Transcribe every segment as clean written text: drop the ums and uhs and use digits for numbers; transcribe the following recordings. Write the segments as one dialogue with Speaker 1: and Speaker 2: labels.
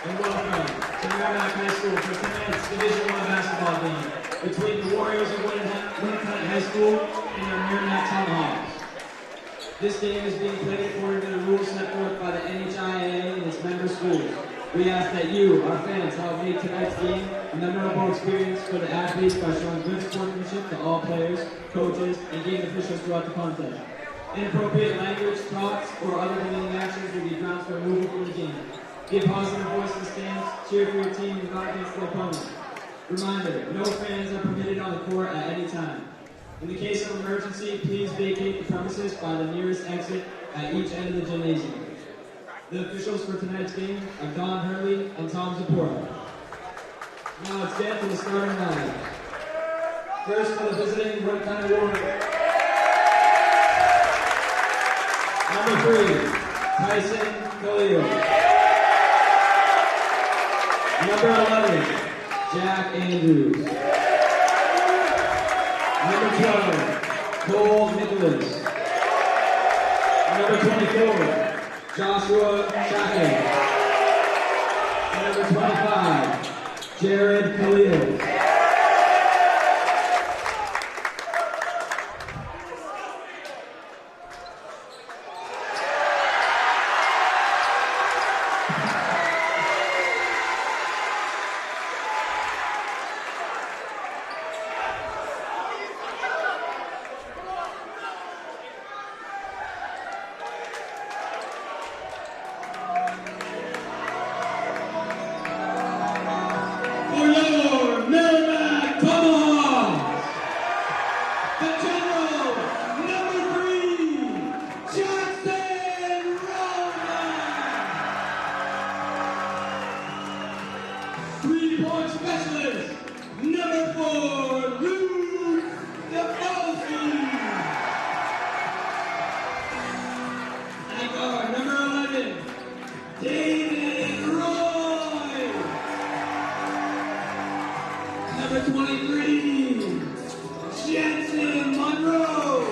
Speaker 1: And welcome to Merrimack High School for tonight's Division I basketball game between the Warriors of Winnacunnet High School and their Merrimack Tomahawks. This game is being played according to the rules set forth by the NHIAA and its member schools. We ask that you, our fans, help make tonight's game a memorable experience for the athletes by showing good sportsmanship to all players, coaches, and game officials throughout the contest. Inappropriate language, thoughts, or other demeaning actions will be grounds for removal from the game. Be a positive voice in the stands, cheer for your team, and not against the opponent. Reminder, no fans are permitted on the court at any time. In the case of emergency, please vacate the premises by the nearest exit at each end of the gymnasium. The officials for tonight's game are Don Hurley and Tom Zapora. Now let's get to the starting lineup. First for the visiting Winnacunnet Warriors. Number 3, Tyson Khalil. Number 11, Jack Andrews. Number 12, Cole Nicholas. Number 24, Joshua Shacking. Number 25, Jared Khalil. For your Merrimack Tomahawks, the general, number 3, Jackson Roman. 3-point specialist, number 4, Luke DeFalsi. And guard, number 11, David Roy. Number 23, Jensen Monroe.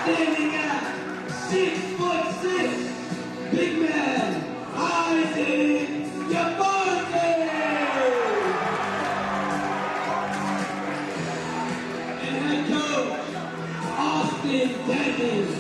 Speaker 1: Standing at 6'6", big man, Isaac Yafonte. And head coach, Austin Dennis.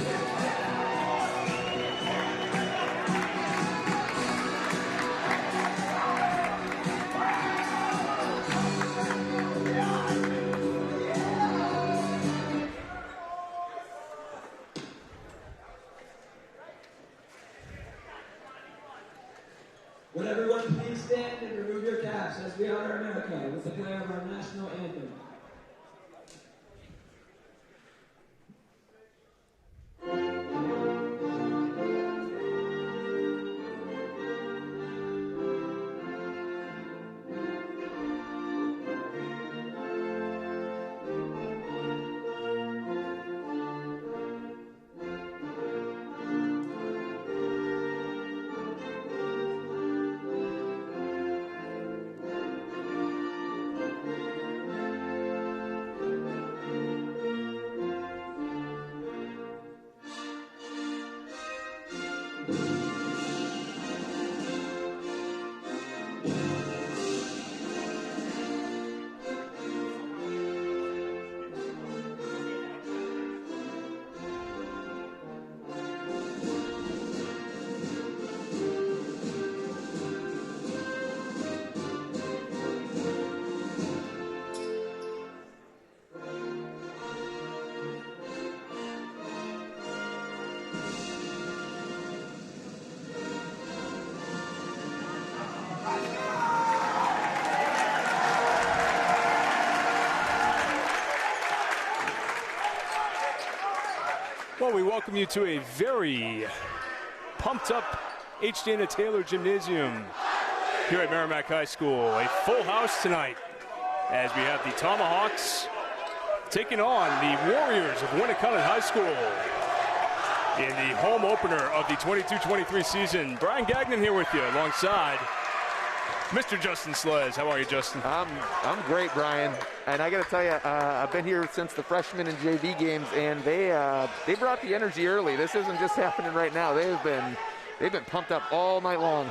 Speaker 1: Would everyone please stand and remove your caps as we honor America with the play of our national anthem.
Speaker 2: Well, we welcome you to a very pumped up H. Dana Taylor Gymnasium here at Merrimack High School. A full house tonight as we have the Tomahawks taking on the Warriors of Winnacunnet High School in the home opener of the 22-23 season. Brian Gagnon here with you alongside Mr. Justin Slez. How are you, Justin?
Speaker 3: I'm great, Brian. And I got to tell you, I've been here since the freshman and JV games, and they brought the energy early. This isn't just happening right now. They've been pumped up all night long.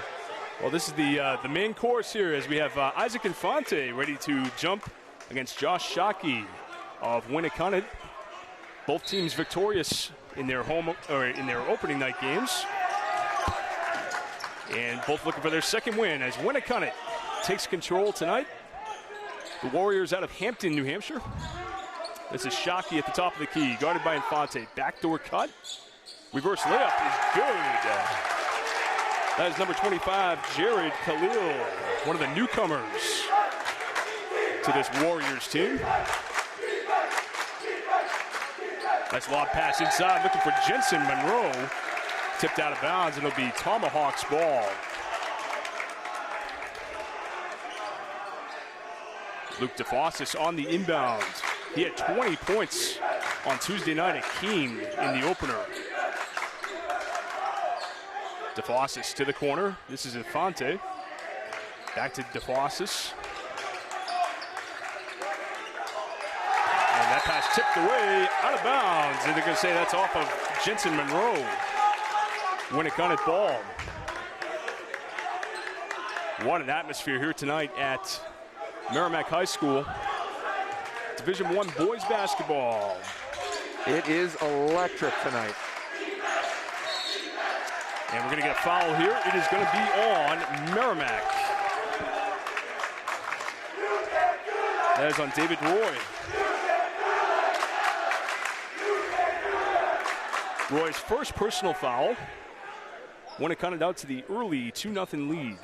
Speaker 2: Well, this is the main course here as we have Isaac Infante ready to jump against Josh Shockey of Winnacunnet. Both teams victorious in their opening night games, and both looking for their second win as Winnacunnet takes control tonight. The Warriors out of Hampton, New Hampshire. This is Shockey at the top of the key, guarded by Infante. Backdoor cut. Reverse layup is good. That is number 25, Jared Khalil, one of the newcomers to this Warriors team. Nice lob pass inside, looking for Jensen Monroe. Tipped out of bounds, and it'll be Tomahawks ball. Luke DeFossis on the inbound. He had 20 points on Tuesday night at Keene in the opener. DeFossis to the corner. This is Infante. Back to DeFossis. And that pass tipped away, out of bounds. And they're going to say that's off of Jensen Monroe. Winnacunnet ball. What an atmosphere here tonight at Merrimack High School. Division I boys basketball.
Speaker 3: It is electric tonight.
Speaker 2: And we're going to get a foul here. It is going to be on Merrimack. That is on David Roy. Roy's first personal foul. Winnacunnet out to the early 2-0 lead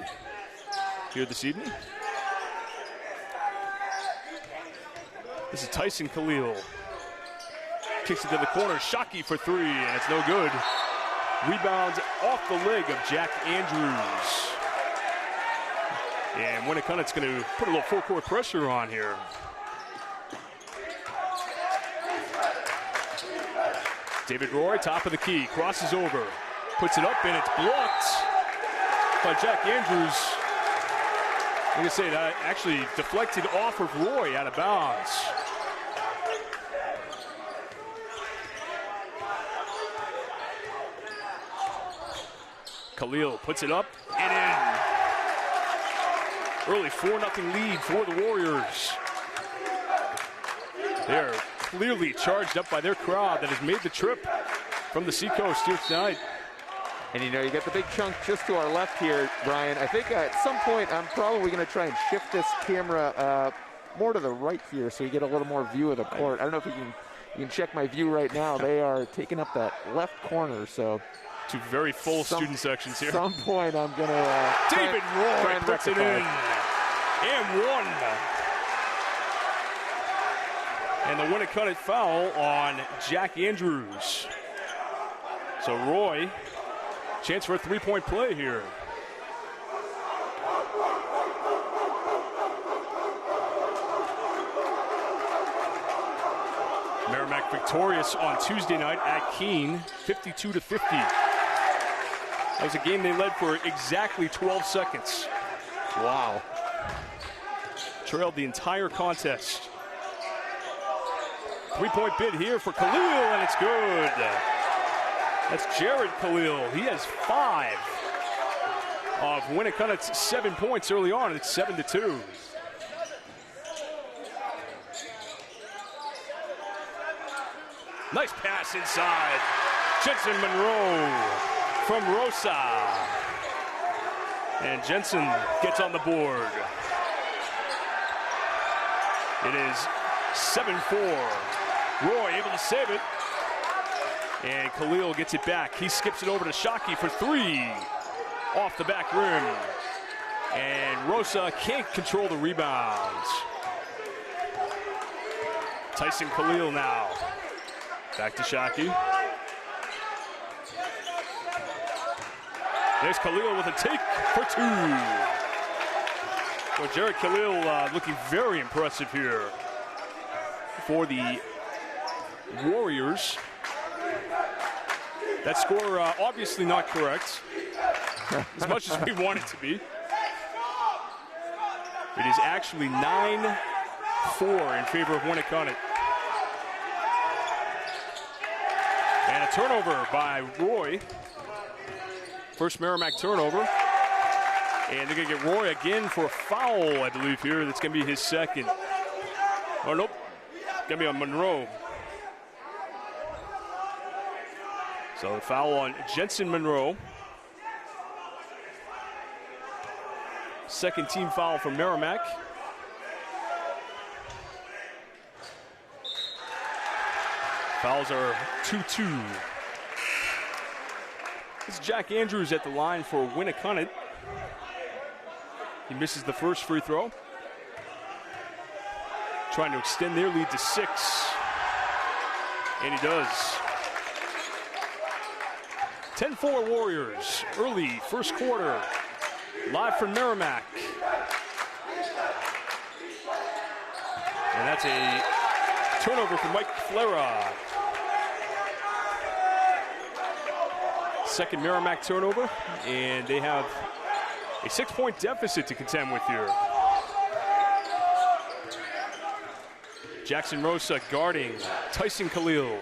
Speaker 2: here this evening. This is Tyson Khalil. Kicks it to the corner. Shockey for three, and it's no good. Rebounds off the leg of Jack Andrews. And Winnacunnet's going to put a little full court pressure on here. David Roy, top of the key, crosses over, puts it up, and it's blocked by Jack Andrews. I'm going to say that actually deflected off of Roy out of bounds. Khalil puts it up and in. Early 4-0 lead for the Warriors. They're clearly charged up by their crowd that has made the trip from the Seacoast here tonight.
Speaker 3: And you know, you got the big chunk just to our left here, Brian. I think at some point I'm probably going to try and shift this camera more to the right here so you get a little more view of the court. I don't know if you can check my view right now. They are taking up that left corner, so.
Speaker 2: Two very full student sections here.
Speaker 3: At some point I'm going to
Speaker 2: David Roy puts it in. And one. And the Winnacunnet foul on Jack Andrews. So Roy, chance for a three-point play here. Merrimack victorious on Tuesday night at Keene, 52-50. That was a game they led for exactly 12 seconds.
Speaker 3: Wow.
Speaker 2: Trailed the entire contest. Three-point bid here for Khalil, and it's good. That's Jared Khalil. He has 5 of Winnacunnet's 7 points early on. It's 7-2. Nice pass inside. Jensen Monroe from Rosa. And Jensen gets on the board. It is 7-4. Roy able to save it. And Khalil gets it back. He skips it over to Shockey for 3. Off the back rim. And Rosa can't control the rebounds. Tyson Khalil now. Back to Shockey. There's Khalil with a take for 2. So Jared Khalil looking very impressive here for the Warriors. That score obviously not correct, as much as we want it to be. It is actually 9-4 in favor of Winnacunnet. And a turnover by Roy. First Merrimack turnover. And they're going to get Roy again for a foul, I believe, here. That's going to be his second. Oh, nope. Going to be on Monroe. So the foul on Jensen Monroe. Second team foul for Merrimack. Fouls are 2-2. This is Jack Andrews at the line for Winnacunnet. He misses the first free throw. Trying to extend their lead to 6. And he does. 10-4 Warriors, early first quarter. Live from Merrimack. And that's a turnover from Mike Flera. Second Merrimack turnover, and they have a 6-point deficit to contend with here. Jackson Rosa guarding Tyson Khalil.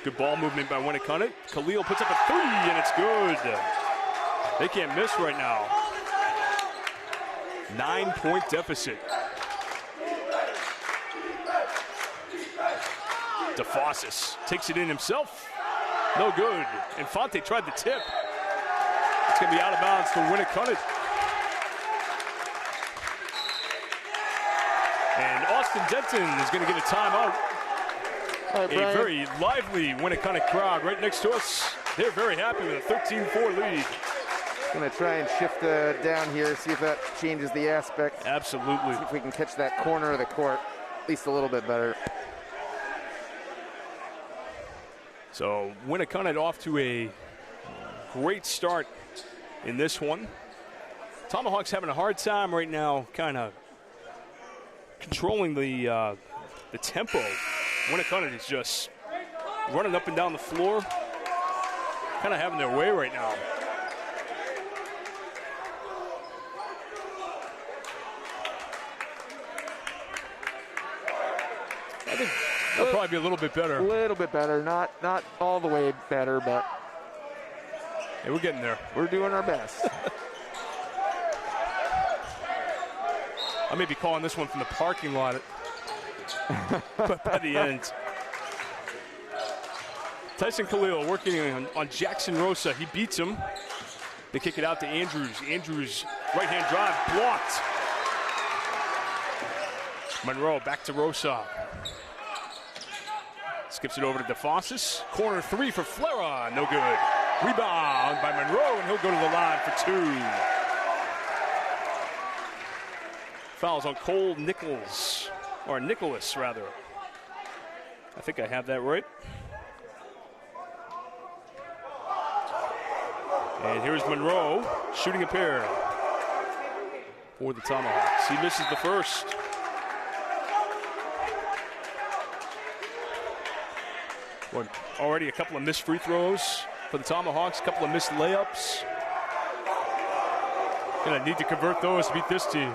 Speaker 2: Good ball movement by Winnacunnet. Khalil puts up a 3, and it's good. They can't miss right now. 9-point deficit. DeFossis takes it in himself. No good. Infante tried the tip. It's going to be out of bounds for Winnacunnet. And Austin Denton is going to get a timeout.
Speaker 3: Right,
Speaker 2: a very lively Winnacunnet crowd right next to us. They're very happy with a 13-4 lead.
Speaker 3: Going to try and shift down here, see if that changes the aspect.
Speaker 2: Absolutely.
Speaker 3: See if we can catch that corner of the court at least a little bit better.
Speaker 2: So Winnacunnet off to a great start in this one. Tomahawks having a hard time right now kind of controlling the tempo. Winnacunnet is just running up and down the floor, kind of having their way right now. I think they'll probably be a little bit better.
Speaker 3: A little bit better, not all the way better, but
Speaker 2: hey, we're getting there.
Speaker 3: We're doing our best.
Speaker 2: I may be calling this one from the parking lot but by the end. Tyson Khalil working on Jackson Rosa. He beats him. They kick it out to Andrews. Andrews, right-hand drive, blocked. Monroe back to Rosa. Skips it over to DeFossis. Corner 3 for Flera. No good. Rebound by Monroe, and he'll go to the line for 2. Fouls on Cole Nichols, or Nicholas, rather. I think I have that right. And here's Monroe shooting a pair for the Tomahawks. He misses the first. Well, already a couple of missed free throws for the Tomahawks, a couple of missed layups. Gonna need to convert those to beat this team.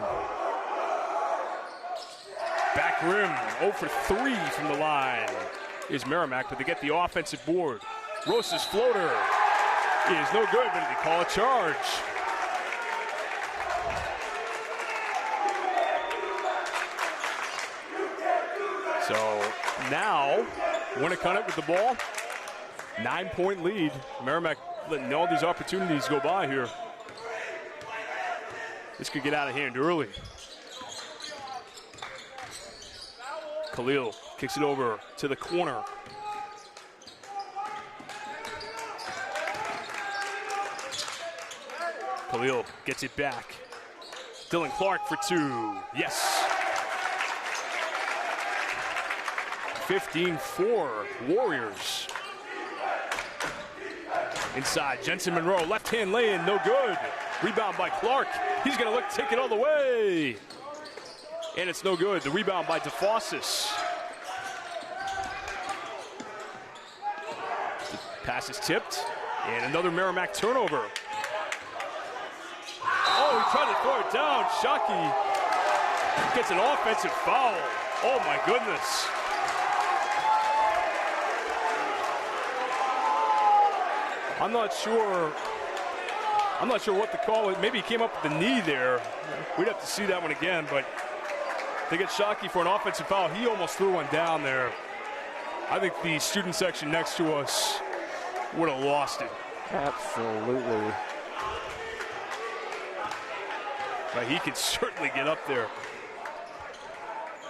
Speaker 2: Back rim, 0 for 3 from the line is Merrimack, but they get the offensive board. Rosa's floater is no good, but they call a charge. So now, Winnacunnet with the ball. 9-point lead. Merrimack letting all these opportunities go by here. This could get out of hand early. Khalil kicks it over to the corner. Khalil gets it back. Dylan Clark for 2. Yes. 15-4 Warriors. Inside, Jensen Monroe, left-hand lay-in, no good. Rebound by Clark. He's going to look, take it all the way. And it's no good. The rebound by DeFossis. Pass is tipped. And another Merrimack turnover. Oh, he tried to throw it down. Shockey gets an offensive foul. Oh, my goodness. I'm not sure what to call it. Maybe he came up with the knee there. We'd have to see that one again, but they get Shockey for an offensive foul. He almost threw one down there. I think the student section next to us would have lost it.
Speaker 3: Absolutely.
Speaker 2: But he can certainly get up there.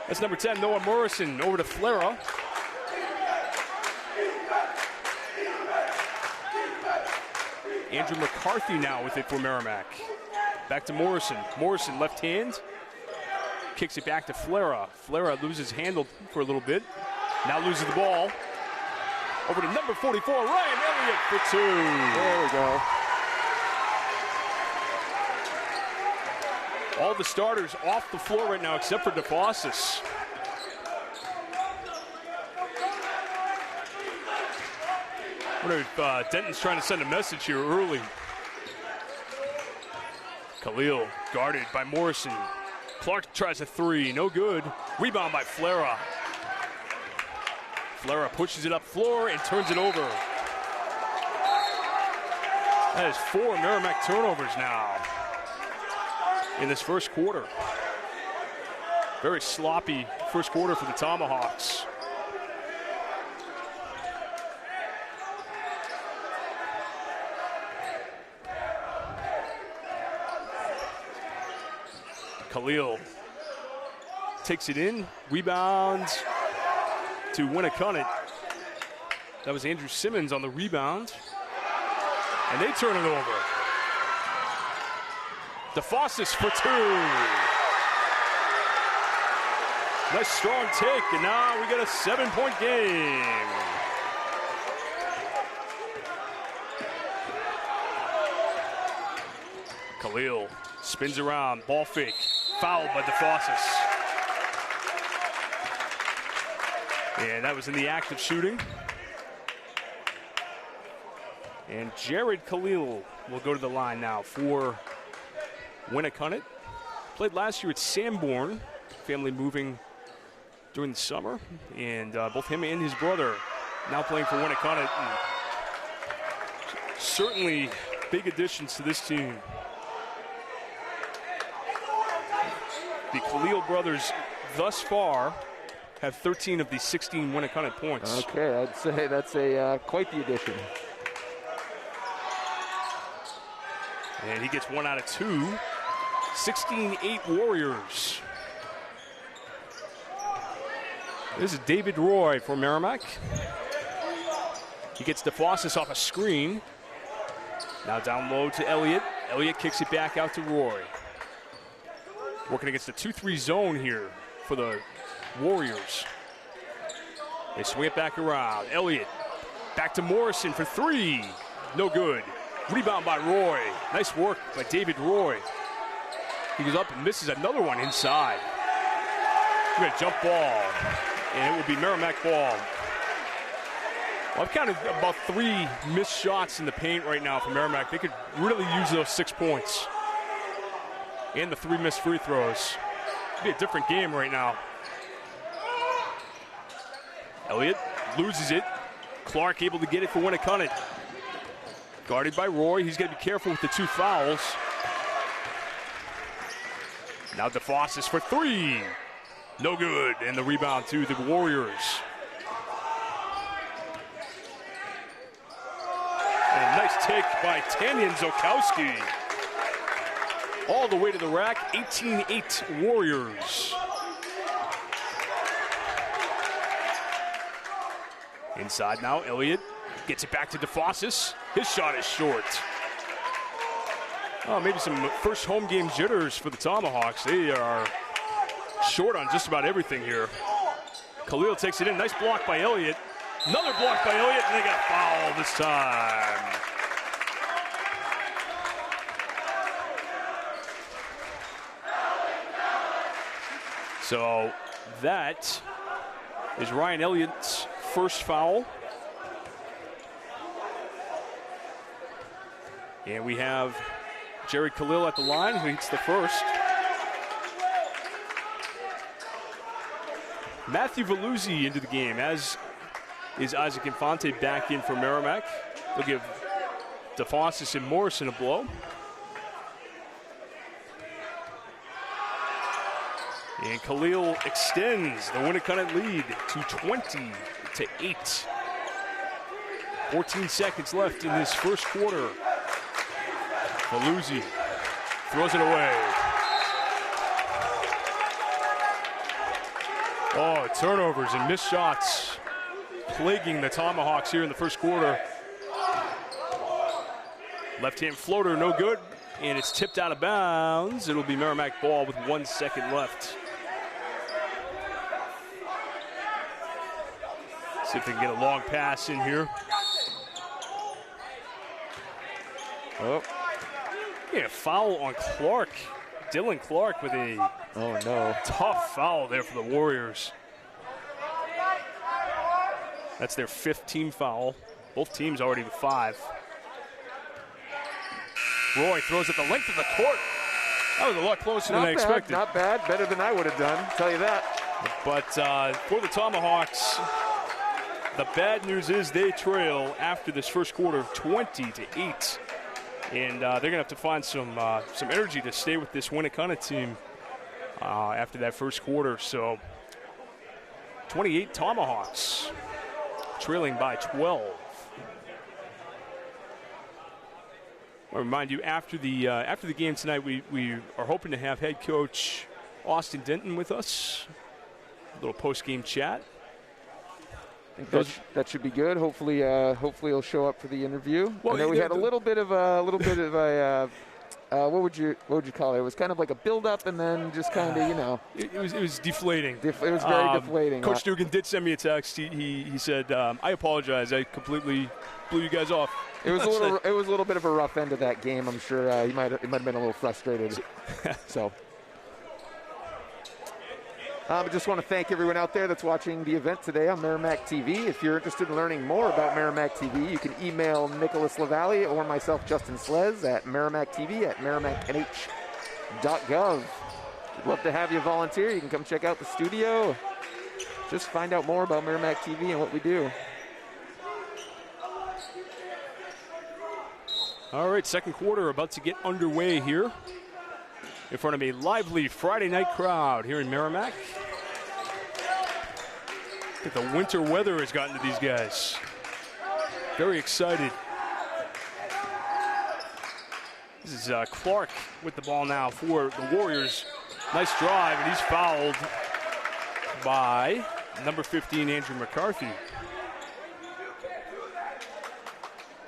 Speaker 2: That's number 10, Noah Morrison, over to Flera. Andrew McCarthy now with it for Merrimack. Back to Morrison. Morrison, left hand. Kicks it back to Flera. Flera loses handle for a little bit. Now loses the ball. Over to number 44, Ryan Elliott for 2.
Speaker 3: There we go.
Speaker 2: All the starters off the floor right now except for DeFossis. I wonder if Denton's trying to send a message here early. Khalil guarded by Morrison. Clark tries a 3, no good. Rebound by Flera. Flera pushes it up floor and turns it over. That is 4 Merrimack turnovers now in this first quarter. Very sloppy first quarter for the Tomahawks. Khalil takes it in, rebounds to Winnacunnet. That was Andrew Simmons on the rebound. And they turn it over. DeFossis for 2. Nice strong take, and now we get a 7-point game. Khalil spins around, ball fake, fouled by DeFossis. And that was in the act of shooting. And Jared Khalil will go to the line now for Winnacunnet. Played last year at Sanborn, family moving during the summer. And both him and his brother now playing for Winnacunnet. And certainly big additions to this team. The Khalil brothers thus far have 13 of the 16 Winnacunnet points.
Speaker 3: Okay, I'd say that's quite the addition.
Speaker 2: And he gets 1 out of 2. 16-8 Warriors. This is David Roy for Merrimack. He gets DeFossis off a screen. Now down low to Elliott. Elliott kicks it back out to Roy. Working against the 2-3 zone here for the Warriors. They swing it back around. Elliott back to Morrison for 3. No good. Rebound by Roy. Nice work by David Roy. He goes up and misses another one inside. We're going to jump ball, and it will be Merrimack ball. Well, I've counted about 3 missed shots in the paint right now for Merrimack. They could really use those 6 points. And the 3 missed free throws. It'd be a different game right now. Elliott loses it. Clark able to get it for Winnacunnet. Guarded by Roy. He's got to be careful with the 2 fouls. Now DeFossis for 3. No good. And the rebound to the Warriors. And a nice take by Tanyan Zokowski. All the way to the rack. 18-8 Warriors. Inside now, Elliott gets it back to DeFossis. His shot is short. Oh, maybe some first home game jitters for the Tomahawks. They are short on just about everything here. Khalil takes it in. Nice block by Elliott. Another block by Elliott, and they got fouled this time. So that is Ryan Elliott's first foul. And we have Jared Khalil at the line, who hits the first. Matthew Veluzzi into the game, as is Isaac Infante back in for Merrimack. They'll give DeFossis and Morrison a blow. And Khalil extends the Winnacunnet lead to 20-8. 14 seconds left in this first quarter. Paluzzi throws it away. Oh, turnovers and missed shots plaguing the Tomahawks here in the first quarter. Left-hand floater, no good, and it's tipped out of bounds. It'll be Merrimack ball with 1 second left. See if they can get a long pass in here.
Speaker 3: Oh.
Speaker 2: Yeah, foul on Clark. Dylan Clark with a tough foul there for the Warriors. That's their 5th team foul. Both teams already with 5. Roy throws it the length of the court. That was a lot closer than I expected.
Speaker 3: Not bad. Better than I would have done, tell you that.
Speaker 2: But for the Tomahawks, the bad news is they trail after this first quarter 20-8. And they're going to have to find some energy to stay with this Winnacunnet team after that first quarter. So 28 Tomahawks trailing by 12. I remind you, after the game tonight, we are hoping to have head coach Austin Denton with us. A little post-game chat.
Speaker 3: I think that should be good. Hopefully he'll show up for the interview. Well, I know we had a little bit of a what would you call it? It was kind of like a build-up, and then just kind of
Speaker 2: It was deflating.
Speaker 3: It was very deflating.
Speaker 2: Coach Dugan did send me a text. He said, "I apologize. I completely blew you guys off."
Speaker 3: It was a little bit of a rough end of that game. I'm sure he might have been a little frustrated. So. I just want to thank everyone out there that's watching the event today on Merrimack TV. If you're interested in learning more about Merrimack TV, you can email Nicholas LaValle or myself, Justin Slez, at merrimackTV@merrimacknh.gov. We'd love to have you volunteer. You can come check out the studio. Just find out more about Merrimack TV and what we do.
Speaker 2: All right, second quarter about to get underway here in front of a lively Friday night crowd here in Merrimack. I think the winter weather has gotten to these guys. Very excited. This is Clark with the ball now for the Warriors. Nice drive, and he's fouled by number 15, Andrew McCarthy.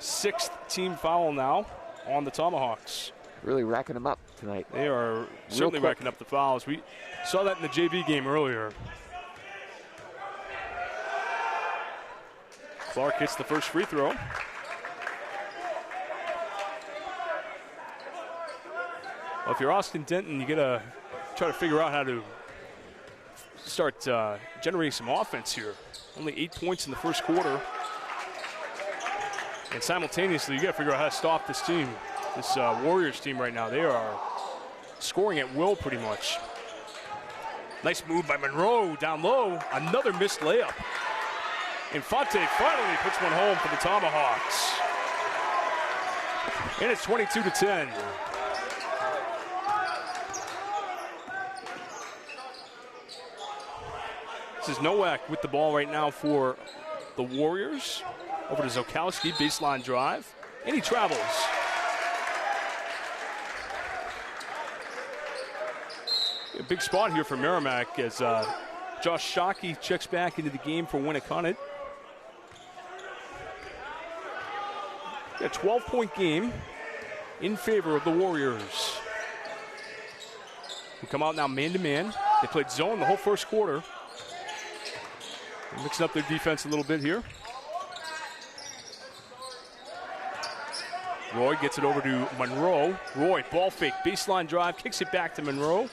Speaker 2: 6th team foul now on the Tomahawks.
Speaker 3: Really racking them up tonight.
Speaker 2: They are certainly racking up the fouls. We saw that in the JV game earlier. Clark hits the first free throw. Well, if you're Austin Denton, you got to try to figure out how to start generating some offense here. Only 8 points in the first quarter. And simultaneously, you got to figure out how to stop this team. This Warriors team right now, they are scoring at will pretty much. Nice move by Monroe down low. Another missed layup. Infante finally puts one home for the Tomahawks. And it's 22-10. This is Nowak with the ball right now for the Warriors. Over to Zokowski, baseline drive, and he travels. A big spot here for Merrimack as Josh Shockey checks back into the game for Winnacunnet. A 12-point game in favor of the Warriors. We come out now man-to-man. They played zone the whole first quarter. They're mixing up their defense a little bit here. Roy gets it over to Monroe. Roy, ball fake, baseline drive, kicks it back to Monroe.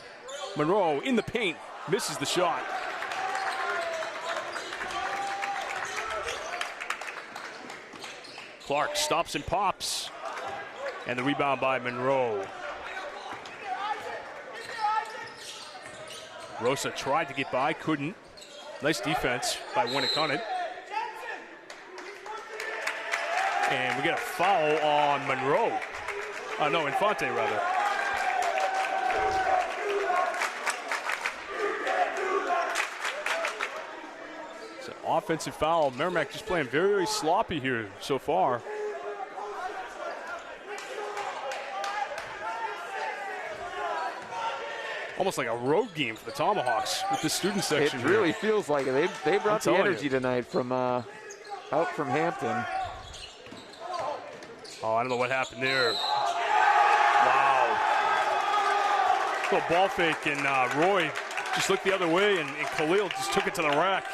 Speaker 2: Monroe in the paint, misses the shot. Clark stops and pops. And the rebound by Monroe. Rosa tried to get by, couldn't. Nice defense by Winnacunnet. And we get a foul on Monroe. No, Infante, rather. It's an offensive foul. Merrimack just playing very, very sloppy here so far. Almost like a road game for the Tomahawks with the student section.
Speaker 3: It really feels like it. They brought the energy tonight from out from Hampton.
Speaker 2: Oh, I don't know what happened there. Wow. Little ball fake, and Roy just looked the other way, and Khalil just took it to the rack.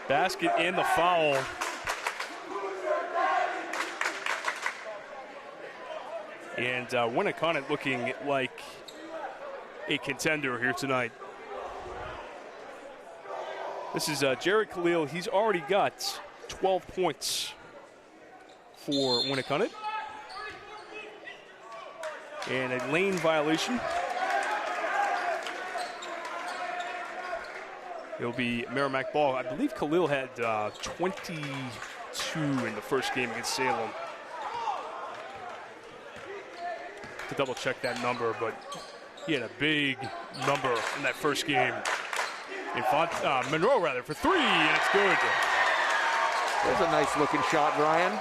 Speaker 2: Basket and the foul. And Winnacunnet looking like a contender here tonight. This is Jared Khalil. He's already got 12 points for Winnacunnet. And a lane violation. It'll be Merrimack ball. I believe Khalil had 22 in the first game against Salem. To double check that number, but he had a big number in that first game. Monroe, rather, for three, and it's good.
Speaker 3: There's a nice looking shot, Brian.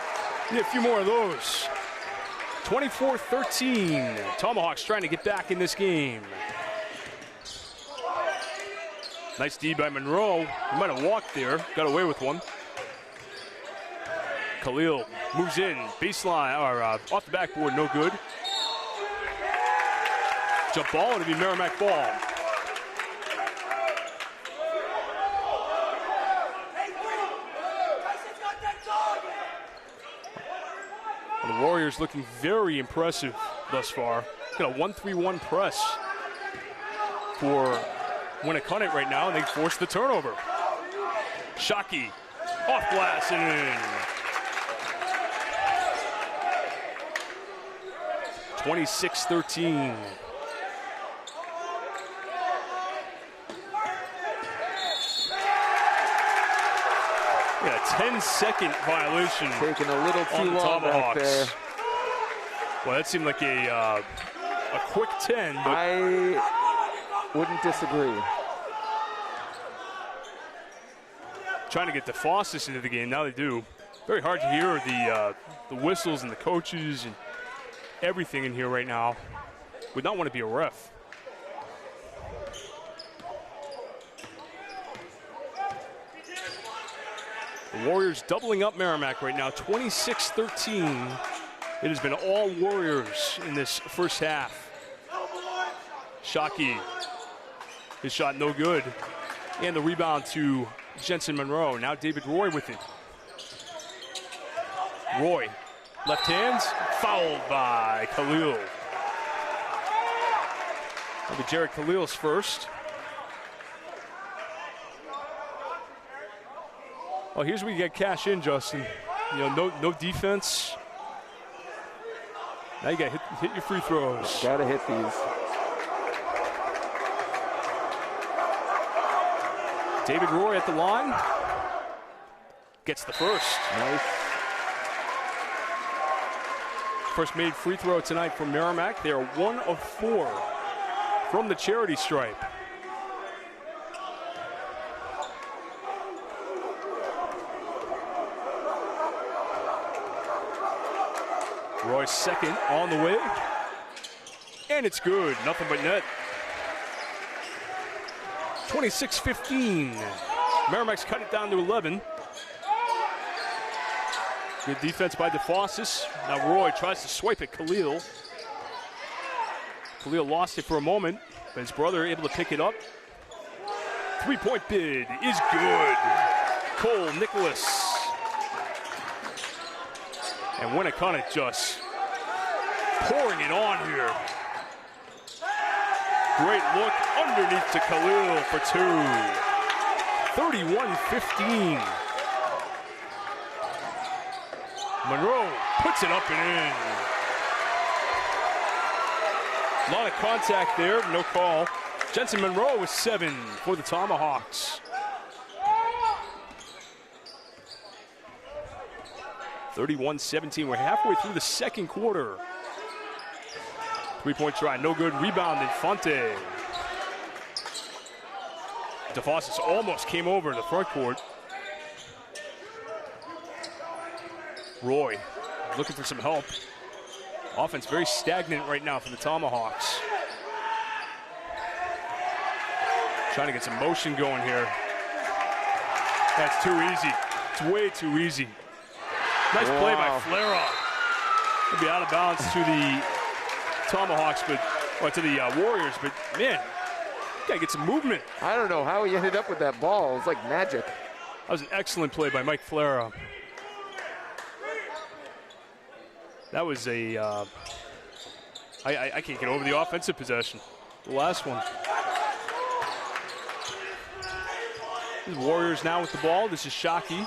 Speaker 2: Need a few more of those. 24-13. Tomahawks trying to get back in this game. Nice D by Monroe. He might have walked there, got away with one. Khalil moves in, baseline, or off the backboard, no good. Jump ball, it'll be Merrimack ball. The Warriors looking very impressive thus far. Got a 1-3-1 press for Winnacunnet right now, and they force the turnover. Shockey off glass and in. 26-13. Yeah, a 10-second violation.
Speaker 3: Taking a little too long back there.
Speaker 2: Well, that seemed like a quick 10. But
Speaker 3: I wouldn't disagree.
Speaker 2: Trying to get DeFossis into the game. Now they do. Very hard to hear the whistles and the coaches and everything in here right now. Would not want to be a ref. The Warriors doubling up Merrimack right now, 26-13. It has been all Warriors in this first half. Shockey, his shot no good. And the rebound to Jensen Monroe. Now David Roy with it. Roy, left hands, fouled by Khalil. That'll be Jared Khalil's first. Oh, here's where you get cash in, Justin. You know, no defense. Now you got to hit your free throws.
Speaker 3: Got to hit these.
Speaker 2: David Roy at the line. Gets the first.
Speaker 3: Nice.
Speaker 2: First made free throw tonight from Merrimack. They are 1 of 4 from the charity stripe. Roy's second on the way. And it's good. Nothing but net. 26-15. Merrimack's cut it down to 11. Good defense by DeFossis. Now Roy tries to swipe at Khalil. Khalil lost it for a moment, but his brother able to pick it up. Three-point bid is good. Cole Nicholas. And Winnacunnet just pouring it on here. Great look underneath to Khalil for 2. 31-15. Monroe puts it up and in. A lot of contact there, no call. Jensen Monroe with 7 for the Tomahawks. 31-17. We're halfway through the second quarter. Three-point try, no good. Rebound, Infante. DeFossis almost came over in the front court. Roy looking for some help. Offense very stagnant right now for the Tomahawks. Trying to get some motion going here. That's too easy. It's way too easy. Nice play by Flera. He'll be out of bounds to the Tomahawks, or to the Warriors, but man, gotta get some movement.
Speaker 3: I don't know how he ended up with that ball. It was like magic.
Speaker 2: That was an excellent play by Mike Flera. That was a, I can't get over the offensive possession. The last one. The Warriors now with the ball. This is Shockey.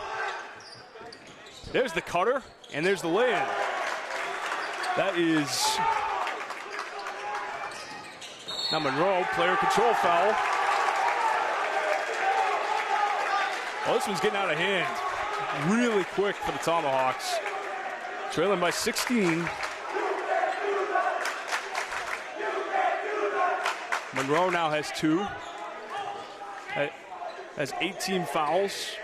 Speaker 2: There's the cutter, and there's the lay-in. That is now Monroe, player control foul. Oh, this one's getting out of hand really quick for the Tomahawks. Trailing by 16. Monroe now has 2. Has 18 fouls.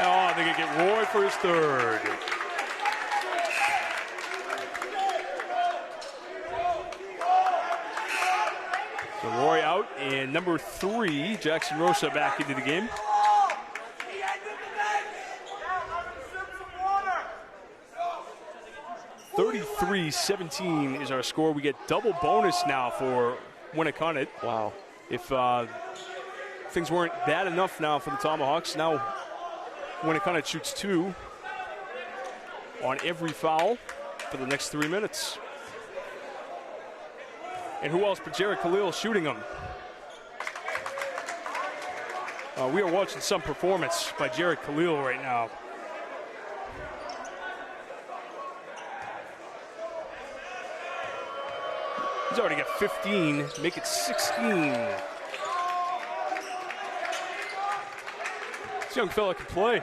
Speaker 2: Oh, they're going to get Roy for his 3rd. So Roy out, and number 3, Jackson Rosa, back into the game. (33-17) is our score. We get double bonus now for Winnacunnet.
Speaker 3: Wow.
Speaker 2: If things weren't bad enough now for the Tomahawks, now Winnacunnet shoots 2 on every foul for the next 3 minutes. And who else but Jared Khalil shooting them? We are watching some performance by Jared Khalil right now. He's already got 15, make it 16. This young fella can play.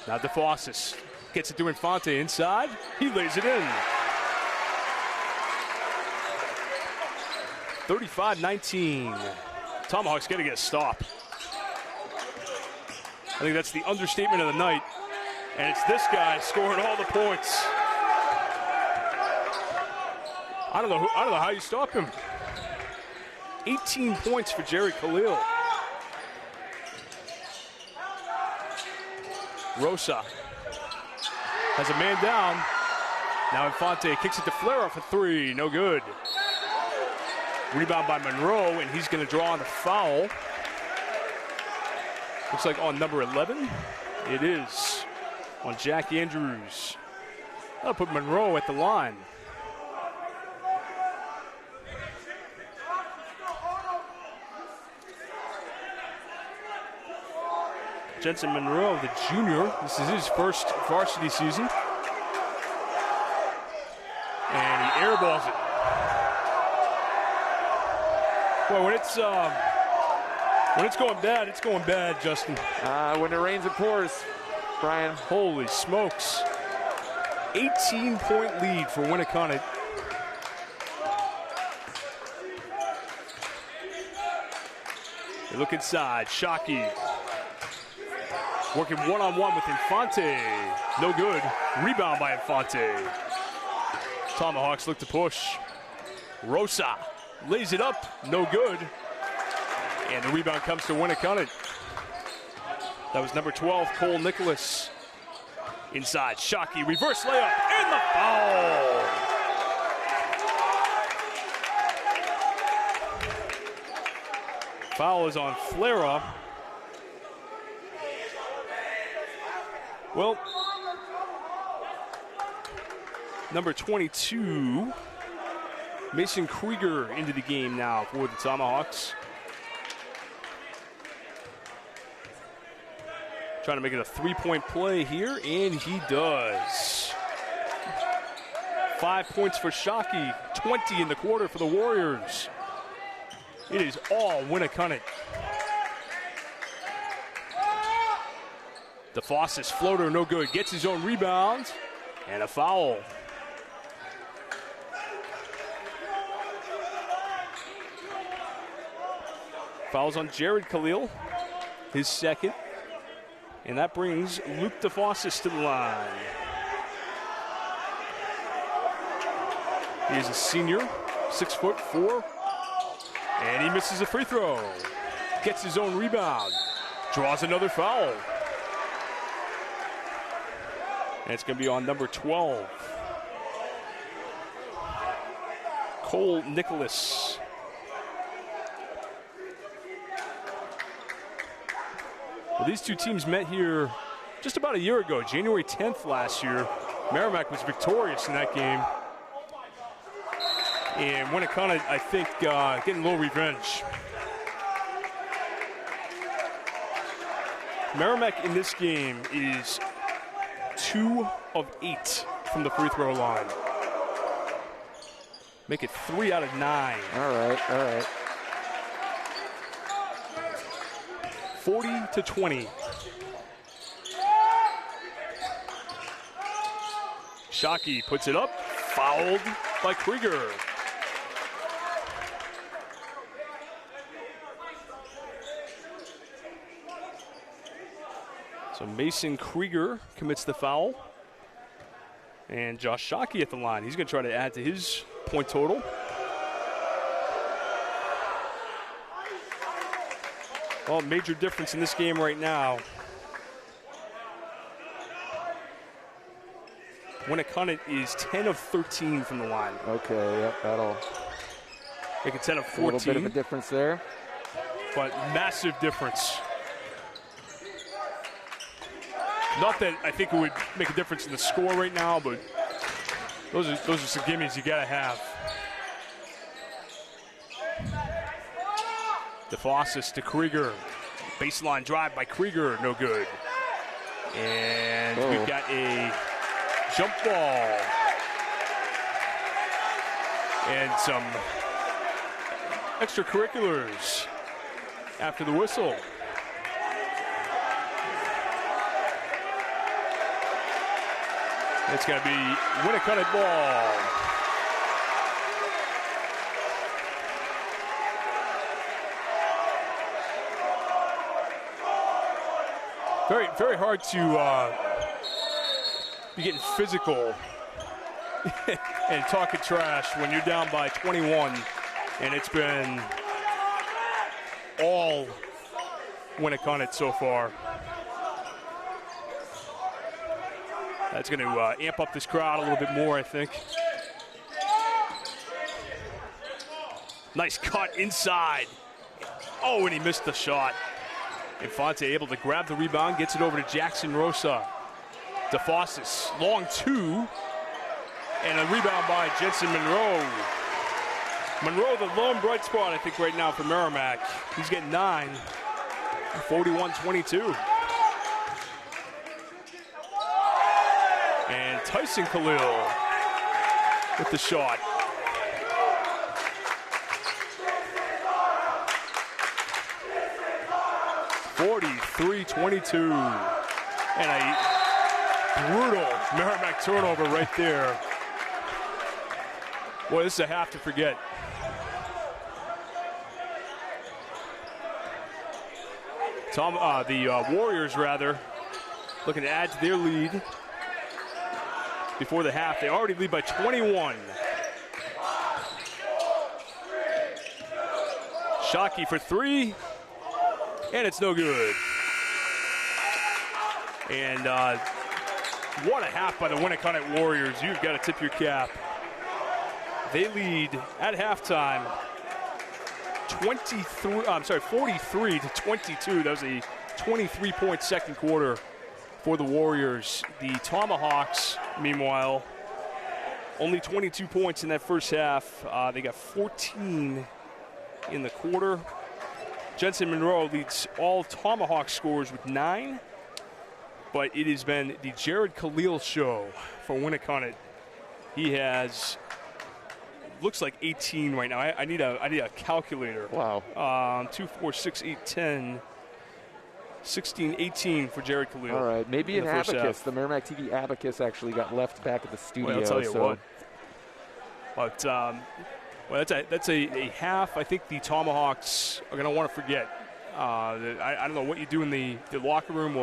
Speaker 2: Now DeFossis gets it to Infante inside. He lays it in. 35-19. Tomahawks got to get a stop. I think that's the understatement of the night. And it's this guy scoring all the points. I don't know how you stop him. 18 points for Jerry Khalil. Rosa has a man down. Now Infante kicks it to Flera for 3. No good. Rebound by Monroe, and he's going to draw on the foul. Looks like on number 11. It is on Jack Andrews. That'll put Monroe at the line. Jensen Monroe, the junior. This is his first varsity season. And he airballs it. Boy, when it's going bad, Justin.
Speaker 3: When it rains, it pours, Brian.
Speaker 2: Holy smokes. 18-point lead for Winnacunnet. They look inside. Shockey working one-on-one with Infante. No good. Rebound by Infante. Tomahawks look to push. Rosa lays it up. No good. And the rebound comes to Winnacunnet. That was number 12, Cole Nicholas. Inside, Shockey, reverse layup, and the foul. Foul is on Flera. Well, number 22, Mason Krieger into the game now for the Tomahawks. Trying to make it a three-point play here, and he does. 5 points for Shockey, 20 in the quarter for the Warriors. It is all Winnacunnet. DeFossis floater, no good. Gets his own rebound and a foul. Fouls on Jared Khalil, his second. And that brings Luke DeFossis to the line. He is a senior, 6'4", and he misses a free throw. Gets his own rebound, draws another foul. And it's going to be on number 12. Cole Nicholas. Well, these two teams met here just about a year ago, January 10th last year. Merrimack was victorious in that game. And Winnacunnet, I think, getting a little revenge. Merrimack in this game is 2 of 8 from the free throw line. Make it 3 out of 9.
Speaker 3: All right.
Speaker 2: 40-20. Shockey puts it up, fouled by Krieger. So Mason Krieger commits the foul. And Josh Shockey at the line. He's going to try to add to his point total. Well, major difference in this game right now. Winnacunnet is 10 of 13 from the line.
Speaker 3: Okay, yep, that'll
Speaker 2: make it 10 of 14.
Speaker 3: A little bit of a difference there.
Speaker 2: But massive difference. Not that I think it would make a difference in the score right now, but those are some gimmies you gotta have. DeFossis to Krieger. Baseline drive by Krieger, no good. And we've got a jump ball. And some extracurriculars after the whistle. It's going to be Winnacunnet ball. Very, very hard to be getting physical and talking trash when you're down by 21, and it's been all Winnacunnet so far. That's going to amp up this crowd a little bit more, I think. Nice cut inside. Oh, and he missed the shot. Infante able to grab the rebound, gets it over to Jackson Rosa. DeFossis, long 2. And a rebound by Jensen Monroe. Monroe, the lone bright spot, I think, right now for Merrimack. He's getting 9. 41-22. And Tyson Khalil with the shot. (43-22), and a brutal Merrimack turnover right there. Boy, this is a half to forget. The Warriors, rather, looking to add to their lead before the half. They already lead by 21. Shockey for 3, and it's no good. And what a half by the Winnacunnet Warriors. You've got to tip your cap. They lead at halftime 43-22. That was a 23-point second quarter for the Warriors. The Tomahawks, meanwhile, only 22 points in that first half. They got 14 in the quarter. Jensen Monroe leads all Tomahawk scorers with 9. But it has been the Jared Khalil show for Winnacunnet. He has looks like 18 right now. I need a calculator.
Speaker 3: Wow.
Speaker 2: 2, 4, 6, 8, 10, 16, 18 for Jared Khalil.
Speaker 3: All right, maybe an
Speaker 2: abacus.
Speaker 3: abacus. The Merrimack TV abacus actually got left back at the studio.
Speaker 2: Well, I'll tell you
Speaker 3: so.
Speaker 2: what. But that's a half. I think the Tomahawks are going to want to forget. I don't know what you do in the locker room.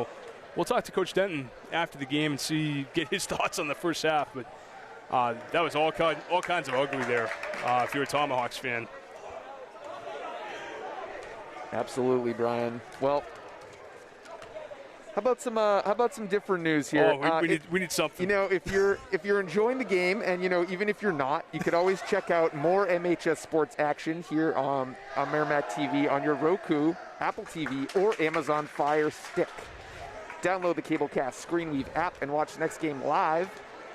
Speaker 2: We'll talk to Coach Denton after the game and get his thoughts on the first half. But that was all kinds of ugly there. If you're a Tomahawks fan.
Speaker 3: Absolutely, Brian. Well, how about some different news here?
Speaker 2: Oh, we need something.
Speaker 3: You know, if you're enjoying the game, and you know, even if you're not, you could always check out more MHS sports action here on Merrimack TV on your Roku, Apple TV, or Amazon Fire Stick. Download the Cablecast ScreenWeave app and watch the next game live,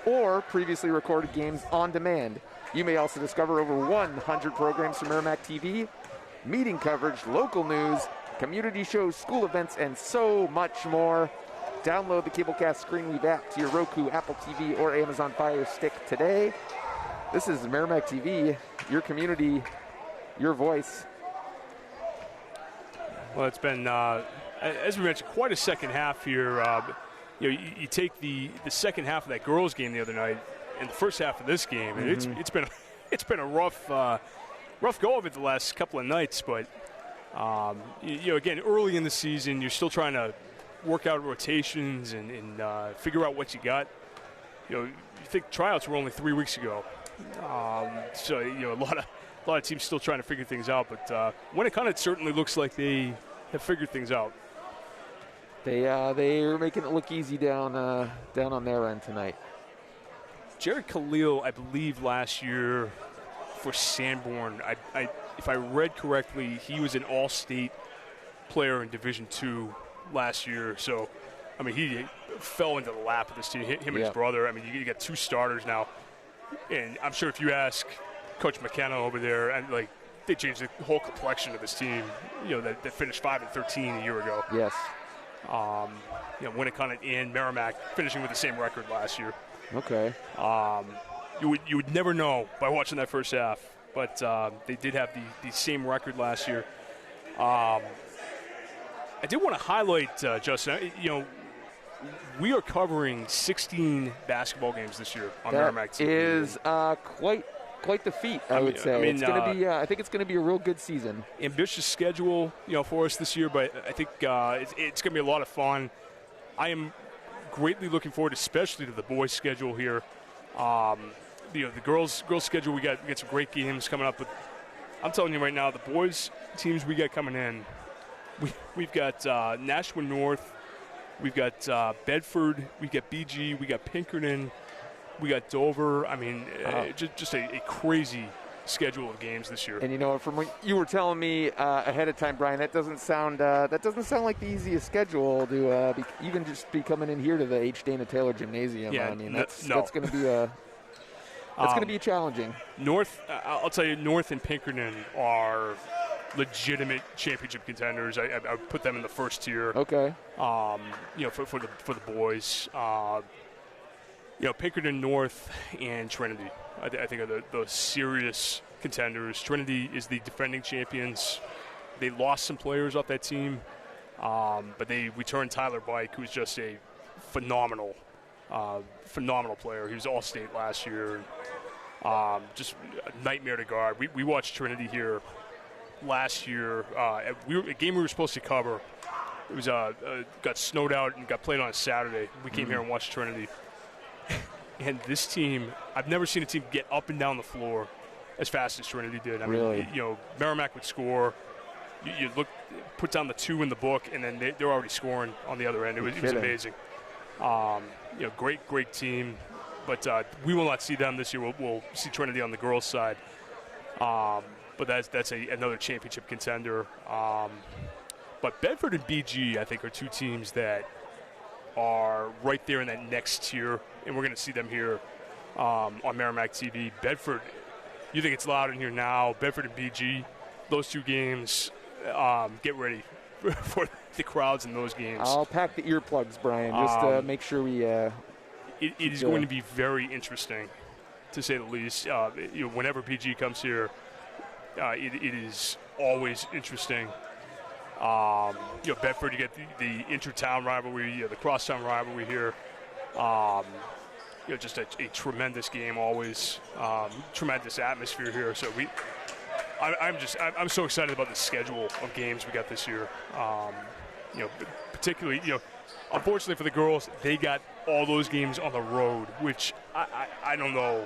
Speaker 3: or previously recorded games on demand. You may also discover over 100 programs from Merrimack TV, meeting coverage, local news, community shows, school events, and so much more. Download the Cablecast ScreenWeave app to your Roku, Apple TV, or Amazon Fire Stick today. This is Merrimack TV, your community, your voice.
Speaker 2: Well, it's been, as we mentioned, quite a second half here. You take the second half of that girls' game the other night and the first half of this game, and it's been a rough go of it the last couple of nights, but. Again, early in the season, you're still trying to work out rotations and figure out what you got. You think tryouts were only 3 weeks ago, so a lot of teams still trying to figure things out. But Winnacunnet certainly looks like they have figured things out.
Speaker 3: They are making it look easy down on their end tonight.
Speaker 2: Jared Khalil, I believe, last year for Sanborn, if I read correctly, he was an all-state player in Division II last year. So, I mean, he fell into the lap of this team, him and his brother. I mean, you got 2 starters now. And I'm sure if you ask Coach McKenna over there, and they changed the whole complexion of this team, that finished 5-13 a year ago.
Speaker 3: Yes.
Speaker 2: Winnacunnet and Merrimack finishing with the same record last year.
Speaker 3: Okay.
Speaker 2: You would never know by watching that first half. But they did have the same record last year. I did want to highlight, Justin, we are covering 16 basketball games this year on Merrimack TV.
Speaker 3: That is quite the feat, I would say. It's going to be. I think it's going to be a real good season. Ambitious
Speaker 2: schedule, for us this year, but I think it's going to be a lot of fun. I am greatly looking forward, especially to the boys' schedule here. The girls' schedule, we got some great games coming up. But I'm telling you right now, the boys' teams we got coming in, we've got Nashua North, we've got Bedford, we got BG, we got Pinkerton, we got Dover. I mean, just a crazy schedule of games this year.
Speaker 3: And from what you were telling me ahead of time, Brian, that doesn't sound like the easiest schedule to even just be coming in here to the H. Dana Taylor Gymnasium.
Speaker 2: Yeah,
Speaker 3: I mean, that's going to be a. That's going to be challenging.
Speaker 2: North, I'll tell you, North and Pinkerton are legitimate championship contenders. I would put them in the first tier.
Speaker 3: Okay.
Speaker 2: For the boys, Pinkerton, North, and Trinity, I think are the serious contenders. Trinity is the defending champions. They lost some players off that team, but they returned Tyler Bike, who's just a phenomenal player. He was all-state last year. Just a nightmare to guard. We watched Trinity here last year. A game we were supposed to cover. It was got snowed out and got played on a Saturday. We came here and watched Trinity. And this team, I've never seen a team get up and down the floor as fast as Trinity did. I
Speaker 3: mean,
Speaker 2: Merrimack would score. You put down the 2 in the book, and then they're already scoring on the other end. It was amazing. Great team, but we will not see them this year. We'll see Trinity on the girls' side, but that's another championship contender. But Bedford and BG, I think, are 2 teams that are right there in that next tier, and we're going to see them here on Merrimack TV. Bedford, you think it's loud in here now. Bedford and BG, those 2 games, get ready for the crowds in those games.
Speaker 3: I'll pack the earplugs, Brian, just to make sure we.
Speaker 2: It is going to be very interesting. to say the least. Whenever PG comes here, it is always interesting. Bedford, you get the inter-town rivalry, the cross-town rivalry here. Just a tremendous game always, tremendous atmosphere here. So I'm so excited about the schedule of games we got this year. Particularly, unfortunately for the girls, they got all those games on the road, which I don't know.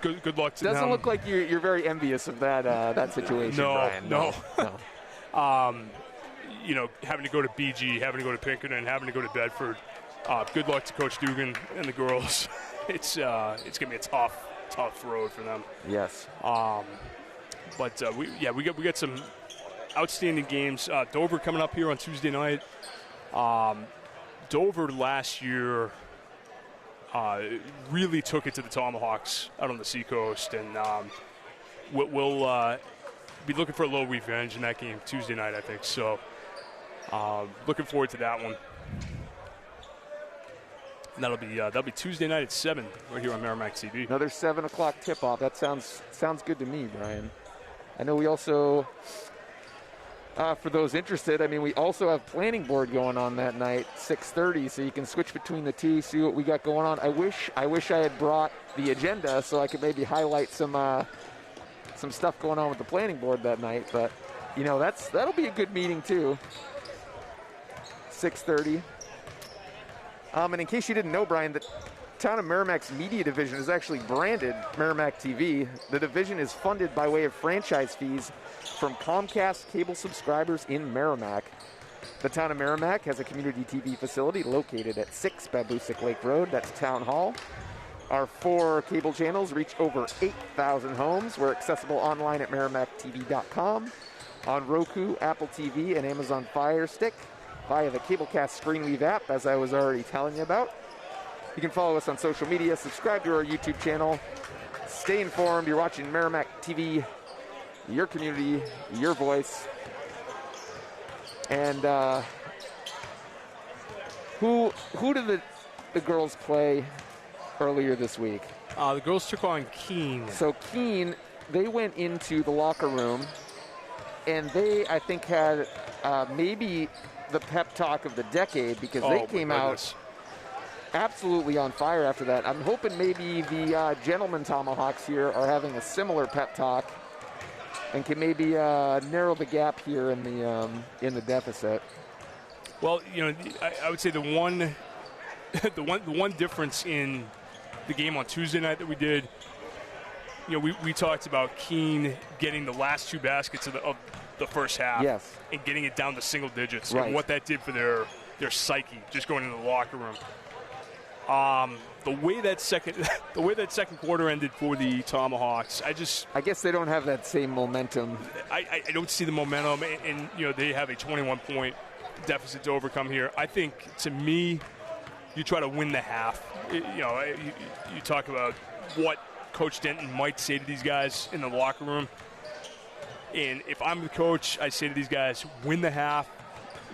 Speaker 2: Good luck to them.
Speaker 3: Doesn't look like you're very envious of that situation, Brian.
Speaker 2: No. Having to go to BG, having to go to Pinkerton, having to go to Bedford. Good luck to Coach Dugan and the girls. It's gonna be a tough road for them.
Speaker 3: Yes.
Speaker 2: But we got some outstanding games. Dover coming up here on Tuesday night. Dover last year really took it to the Tomahawks out on the Seacoast, and we'll be looking for a little revenge in that game Tuesday night, I think. So looking forward to that one. And that'll be Tuesday night at 7 right here on Merrimack TV.
Speaker 3: Another 7 o'clock tip-off. That sounds good to me, Brian. I know we also, for those interested, we also have planning board going on that night, 6:30, so you can switch between the two, see what we got going on. I wish I had brought the agenda so I could maybe highlight some stuff going on with the planning board that night, but that'll be a good meeting too. 6:30. And in case you didn't know, Brian, the Town of Merrimack's media division is actually branded Merrimack TV. The division is funded by way of franchise fees from Comcast cable subscribers in Merrimack. The Town of Merrimack has a community TV facility located at 6 Babusick Lake Road. That's Town Hall. Our 4 cable channels reach over 8,000 homes. We're accessible online at merrimacktv.com, on Roku, Apple TV, and Amazon Fire Stick, via the Cablecast Screenweave app, as I was already telling you about. You can follow us on social media, subscribe to our YouTube channel, stay informed. You're watching Merrimack TV, your community, your voice. And who did the girls play earlier this week?
Speaker 2: The girls took on Keene.
Speaker 3: So Keene, they went into the locker room, and they, I think, had maybe the pep talk of the decade, because they came out absolutely on fire after that. I'm hoping maybe the gentlemen Tomahawks here are having a similar pep talk and can maybe narrow the gap here in the deficit.
Speaker 2: Well, I would say the one difference in the game on Tuesday night that we did, we talked about Keene getting the last 2 baskets of the first half,
Speaker 3: yes,
Speaker 2: and getting it down to single digits,
Speaker 3: right,
Speaker 2: and what that did for their psyche, just going into the locker room. The way that second quarter ended for the Tomahawks, I guess
Speaker 3: they don't have that same momentum.
Speaker 2: I don't see the momentum, and they have a 21-point deficit to overcome here. I think, to me, you try to win the half. You talk about what Coach Denton might say to these guys in the locker room. And if I'm the coach, I say to these guys, win the half.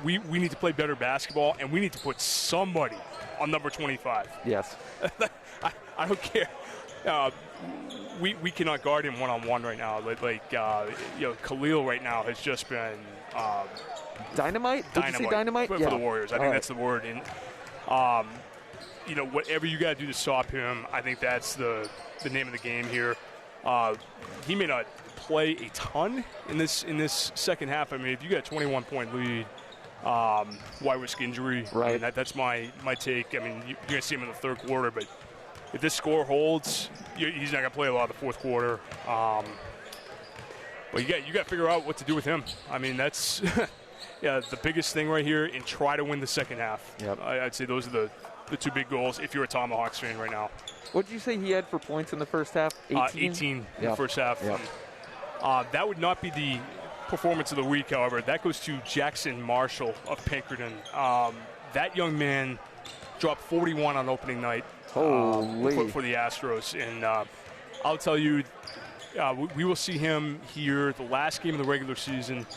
Speaker 2: We need to play better basketball, and we need to put somebody on number 25.
Speaker 3: Yes.
Speaker 2: I don't care. We cannot guard him one-on-one right now. Khalil right now has just been
Speaker 3: dynamite. Did you say dynamite?
Speaker 2: For the Warriors. I think that's the word. And whatever you got to do to stop him, I think that's the name of the game here. He may not play a ton in this second half. If you got a 21-point lead, why risk injury?
Speaker 3: Right.
Speaker 2: That's my take. You're going to see him in the third quarter, but if this score holds, he's not going to play a lot of the fourth quarter. But you got to figure out what to do with him. That's the biggest thing right here, and try to win the second half.
Speaker 3: Yep.
Speaker 2: I'd say those are the 2 big goals if you're a Tomahawks fan right now.
Speaker 3: What did you say he had for points in the first half?
Speaker 2: 18 in the first half.
Speaker 3: Yep.
Speaker 2: That would not be the performance of the week, however. That goes to Jackson Marshall of Pinkerton. That young man dropped 41 on opening night for the Astros. And I'll tell you, we will see him here the last game of the regular season.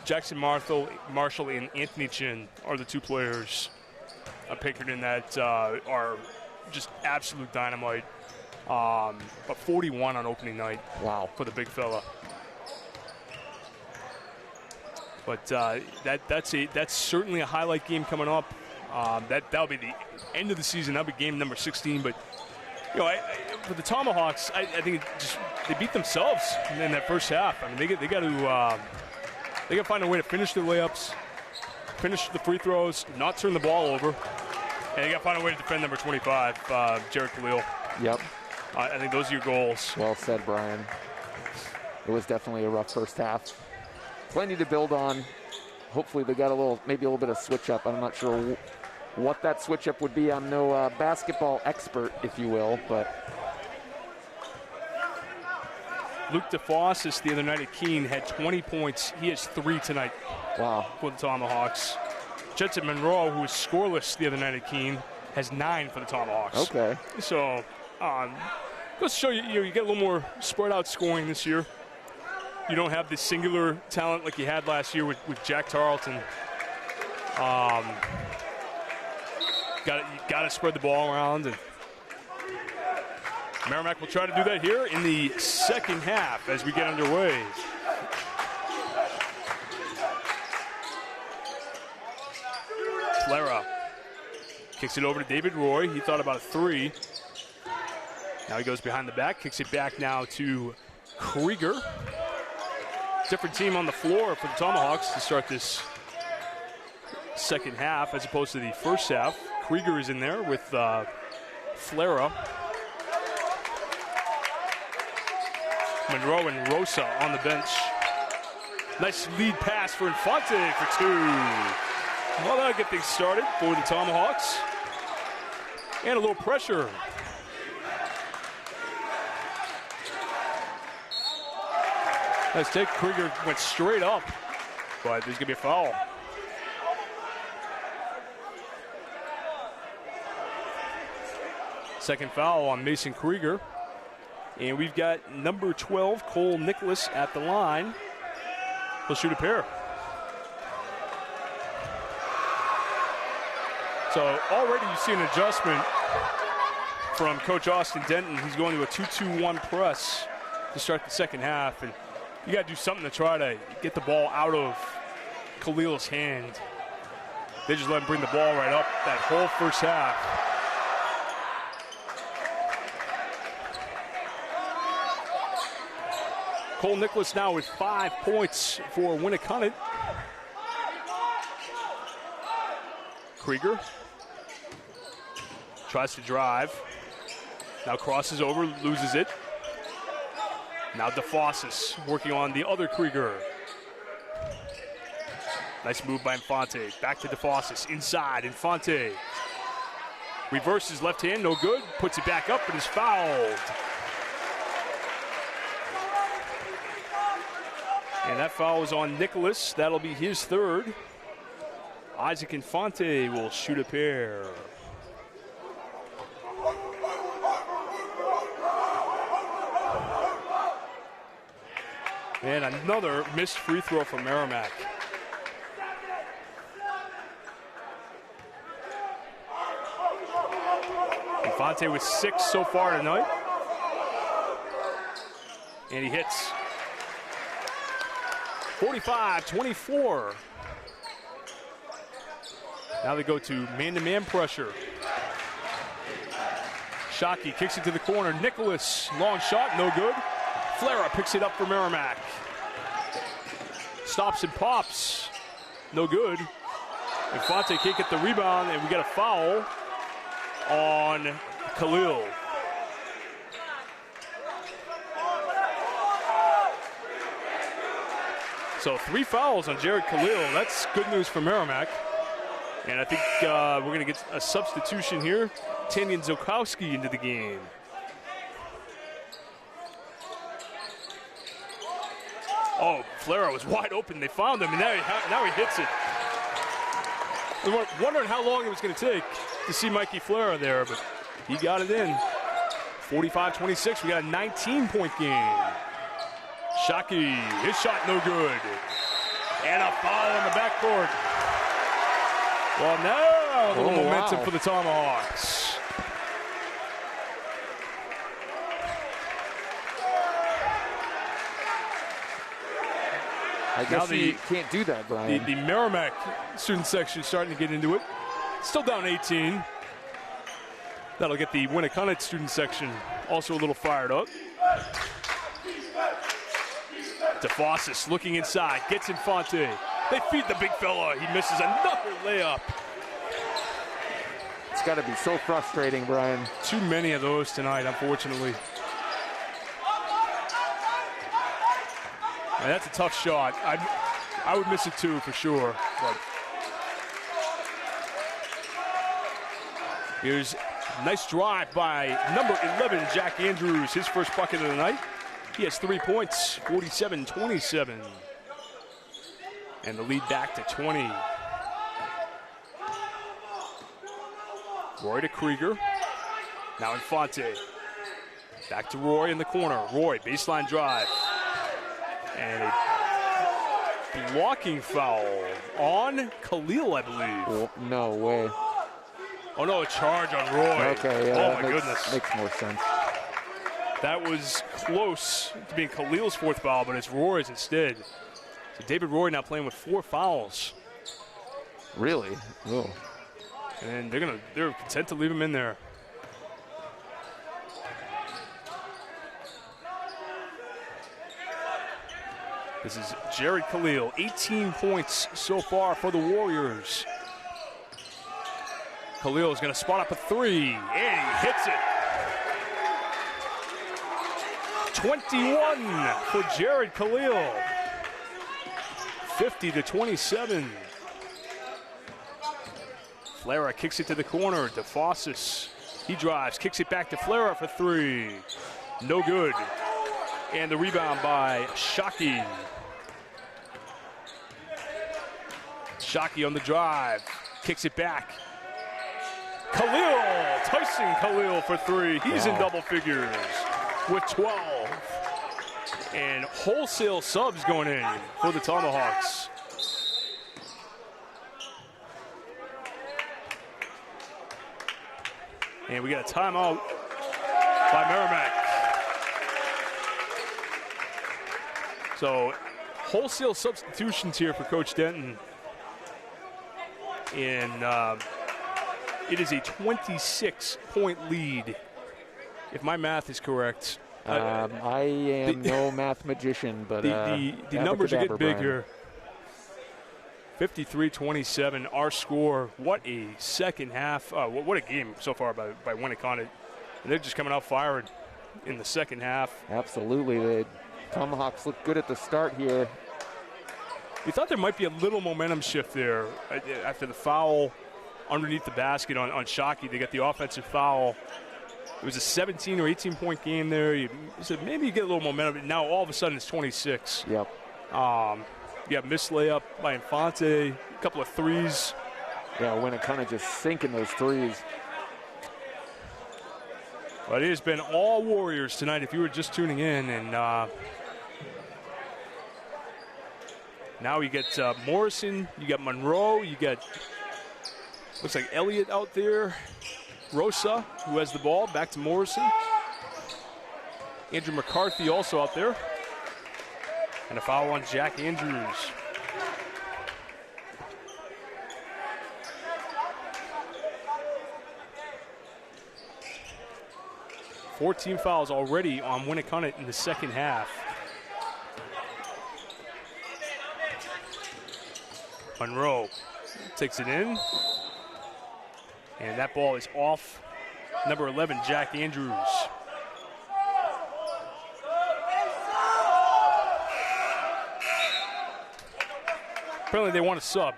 Speaker 2: Jackson Marshall and Anthony Chin are the 2 players of Pinkerton that are just absolute dynamite. but 41 on opening night.
Speaker 3: Wow.
Speaker 2: For the big fella. But that's certainly a highlight game coming up. That'll be the end of the season. That'll be game number 16. But for the Tomahawks, I think they beat themselves in that first half. I mean, they got to find a way to finish their layups, finish the free throws, not turn the ball over, and they got to find a way to defend number 25, Jared Khalil.
Speaker 3: Yep.
Speaker 2: I think those are your goals.
Speaker 3: Well said, Brian. It was definitely a rough first half. Plenty to build on. Hopefully they got maybe a little bit of switch up. I'm not sure what that switch up would be. I'm no basketball expert, if you will, but.
Speaker 2: Luke DeFossis the other night at Keene had 20 points. He has 3 tonight.
Speaker 3: Wow. For
Speaker 2: the Tomahawks. Jetson Monroe, who was scoreless the other night at Keene, has 9 for the Tomahawks.
Speaker 3: Okay.
Speaker 2: So, goes to show you get a little more spread out scoring this year. You don't have the singular talent like you had last year with Jack Tarleton. You got to spread the ball around, and Merrimack will try to do that here in the second half as we get underway. Flara kicks it over to David Roy. He thought about a 3. Now he goes behind the back, kicks it back now to Krieger. Different team on the floor for the Tomahawks to start this second half as opposed to the first half. Krieger is in there with Flara. Monroe and Rosa on the bench. Nice lead pass for Infante for 2. Well, that'll get things started for the Tomahawks. And a little pressure. Nice take. Krieger went straight up, but there's going to be a foul. Second foul on Mason Krieger. And we've got number 12, Cole Nicholas, at the line. He'll shoot a pair. So already you see an adjustment from Coach Austin Denton. He's going to a 2-2-1 press to start the second half. And you got to do something to try to get the ball out of Khalil's hand. They just let him bring the ball right up that whole first half. Cole Nicholas now with 5 points for Winnacunnet. Krieger tries to drive. Now crosses over, loses it. Now DeFossis working on the other Krieger. Nice move by Infante. Back to DeFossis. Inside, Infante. Reverses left hand, no good. Puts it back up and is fouled. And that foul is on Nicholas. That'll be his 3rd. Isaac Infante will shoot a pair. And another missed free throw from Merrimack. Infante with 6 so far tonight. And he hits. 45-24. Now they go to man-to-man pressure. Shockey kicks it to the corner. Nicholas, long shot, no good. Flara picks it up for Merrimack. Stops and pops, no good. Infante can't get the rebound, and we get a foul on Khalil. So 3 fouls on Jared Khalil. That's good news for Merrimack. And I think we're going to get a substitution here. Tanyan Zokowski into the game. Oh, Flara was wide open. They found him, and now he hits it. We were wondering how long it was going to take to see Mikey Flara there, but he got it in. 45-26. We got a 19-point game. Shockey, his shot no good. And a foul on the backboard. Well, now a little momentum for the Tomahawks.
Speaker 3: I guess you can't do that, Brian.
Speaker 2: The Merrimack student section starting to get into it. Still down 18. That'll get the Winnacunnet student section also a little fired up. DeFossis looking inside, gets Infante. They feed the big fella. He misses another layup.
Speaker 3: It's got to be so frustrating, Brian.
Speaker 2: Too many of those tonight, unfortunately. And that's a tough shot. I would miss it too, for sure. But here's a nice drive by number 11, Jack Andrews. His first bucket of the night. He has 3 points, 47-27. And the lead back to 20. Roy to Krieger. Now Infante. Back to Roy in the corner. Roy, baseline drive. And a blocking foul on Khalil, I believe.
Speaker 3: Oh, no way.
Speaker 2: Oh, no, a charge on Roy.
Speaker 3: Okay, yeah,
Speaker 2: oh, my goodness.
Speaker 3: Makes more sense.
Speaker 2: That was close to being Khalil's fourth foul, but it's Roy's instead. So David Roy now playing with 4 fouls.
Speaker 3: Really? Oh.
Speaker 2: And they're content to leave him in there. This is Jared Khalil, 18 points so far for the Warriors. Khalil is going to spot up a 3, and he hits it. 21 for Jared Khalil. 50-27. Flara kicks it to the corner. DeFossis, he drives, kicks it back to Flara for 3. No good. And the rebound by Shockey. Shockey on the drive, kicks it back. Khalil, Tyson Khalil for 3. He's in double figures with 12. And wholesale subs going in for the Tomahawks. And we got a timeout by Merrimack. So wholesale substitutions here for Coach Denton. And it is a 26-point lead, if my math is correct.
Speaker 3: I am no math magician, but
Speaker 2: the numbers are getting big here. 53-27, our score. What a second half. What a game so far by Winnacunnet. They're just coming out firing in the second half.
Speaker 3: Absolutely. The Tomahawks look good at the start here.
Speaker 2: We thought there might be a little momentum shift there after the foul underneath the basket on Shockey. They got the offensive foul. It was a 17 or 18-point game there. You said maybe you get a little momentum. Now all of a sudden it's 26.
Speaker 3: Yep.
Speaker 2: You got missed layup by Infante, a couple of threes.
Speaker 3: Yeah, Winnacunnet just sinking those threes.
Speaker 2: But it has been all Warriors tonight if you were just tuning in. And now you get Morrison, you got Monroe, you got, looks like Elliott out there. Rosa, who has the ball, back to Morrison. Andrew McCarthy also out there. And a foul on Jack Andrews. Fourteen fouls already on Winnacunnet in the second half. Monroe takes it in. And that ball is off number 11, Jack Andrews. Apparently they want to sub.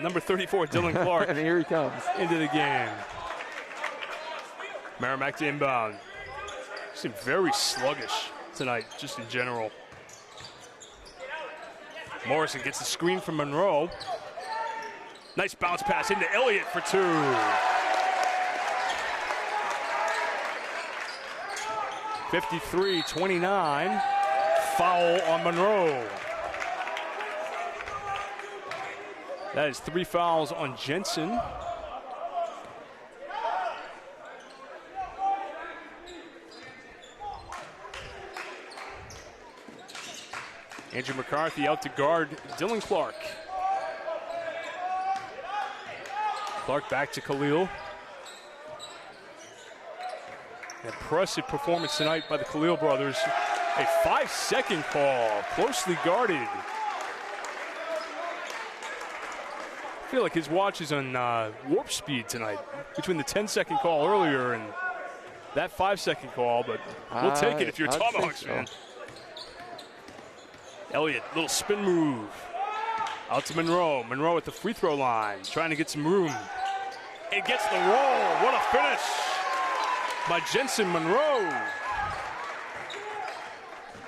Speaker 2: Number 34, Dylan Clark.
Speaker 3: And here he comes.
Speaker 2: Into the game. Merrimack to inbound. Seemed very sluggish tonight, just in general. Morrison gets the screen from Monroe. Nice bounce pass into Elliott for 2. (53-29). Foul on Monroe. That is 3 fouls on Jensen. Andrew McCarthy out to guard Dylan Clark. Clark back to Khalil. Impressive performance tonight by the Khalil brothers. A 5-second call, closely guarded. I feel like his watch is on warp speed tonight between the 10-second call earlier and that 5-second call, but we'll take it if you're a Tomahawks fan. Elliott, little spin move. Out to Monroe. Monroe at the free throw line, trying to get some room. And gets the roll. What a finish by Jensen Monroe.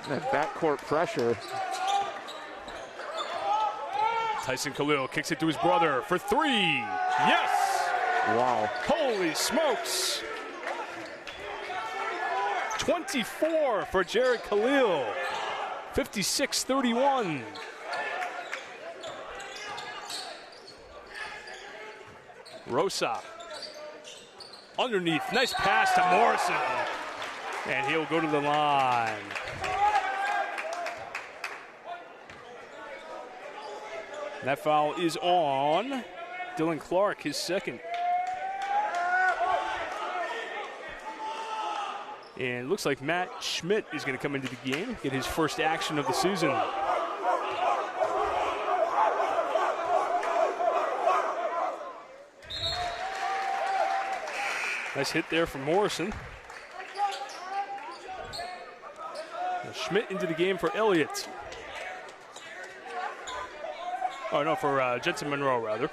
Speaker 3: That backcourt pressure.
Speaker 2: Tyson Khalil kicks it to his brother for three. Yes!
Speaker 3: Wow.
Speaker 2: Holy smokes. 24 for Jared Khalil. 56-31. Rosa. Underneath. Nice pass to Morrison. And he'll go to the line. That foul is on Dylan Clark, his second. And it looks like Matt Schmidt is going to come into the game, get his first action of the season. Nice hit there from Morrison. Now Schmidt into the game for Elliott. Oh, no, for Jensen Monroe, rather.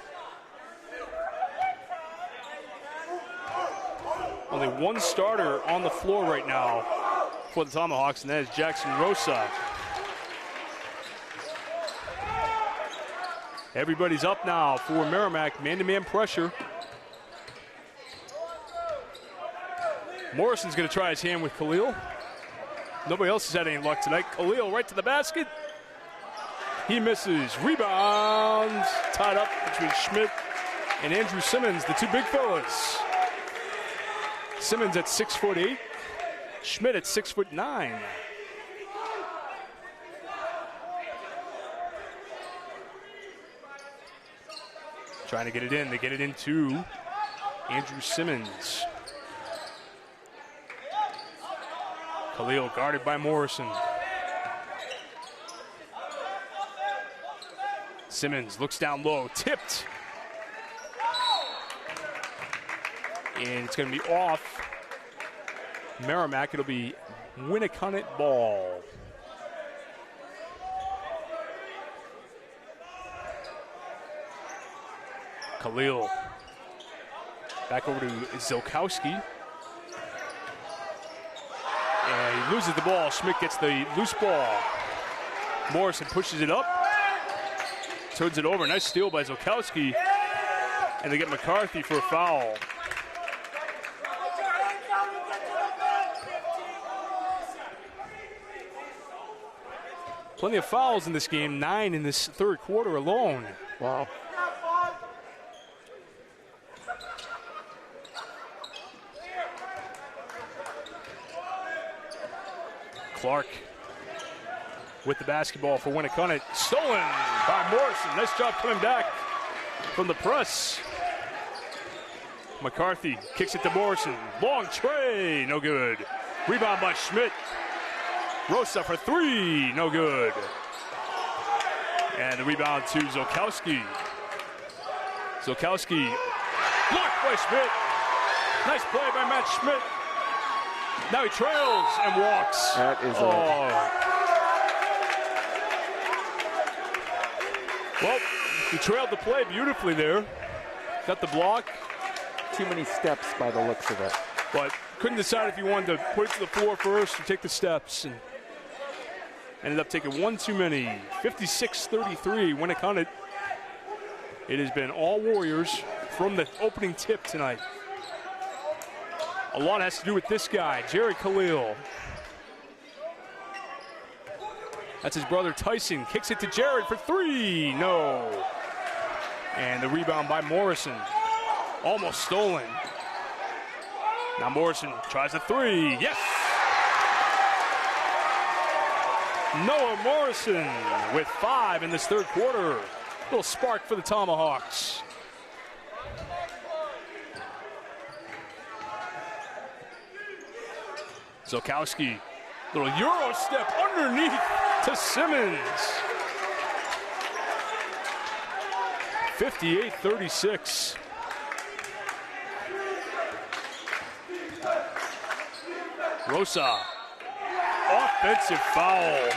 Speaker 2: Only one starter on the floor right now for the Tomahawks, and that is Jackson Rosa. Everybody's up now for Merrimack. Man-to-man pressure. Morrison's going to try his hand with Khalil. Nobody else has had any luck tonight. Khalil right to the basket. He misses. Rebounds. Tied up between Schmidt and Andrew Simmons, the two big fellas. Simmons at 6'8", Schmidt at 6'9". Trying to get it in. They get it into Andrew Simmons. Khalil guarded by Morrison. Simmons looks down low, tipped. And it's going to be off Merrimack. It'll be Winnacunnet ball. Khalil back over to Zilkowski. And he loses the ball. Schmidt gets the loose ball. Morrison pushes it up. Turns it over. Nice steal by Zilkowski. And they get McCarthy for a foul. Plenty of fouls in this game. 9 in this third quarter alone.
Speaker 3: Wow.
Speaker 2: Clark with the basketball for Winnacunnet. Stolen by Morrison. Nice job coming back from the press. McCarthy kicks it to Morrison. Long tray, no good. Rebound by Schmidt. Rosa for three, no good. And the rebound to Zilkowski. Zilkowski blocked by Schmidt. Nice play by Matt Schmidt. Now he trails and walks.
Speaker 3: That is
Speaker 2: Well, he trailed the play beautifully there. Got the block.
Speaker 3: Too many steps by the looks of it.
Speaker 2: But couldn't decide if he wanted to put it to the floor first or take the steps. And ended up taking one too many. 56-33, Winnacunnet. It has been all Warriors from the opening tip tonight. A lot has to do with this guy, Jared Khalil. That's his brother Tyson. Kicks it to Jared for three. No. And the rebound by Morrison. Almost stolen. Now Morrison tries a three. Yes. Noah Morrison with 5 in this third quarter. Little spark for the Tomahawks. Zolkowski, little Euro step underneath to Simmons. 58-36. Rosa, offensive foul.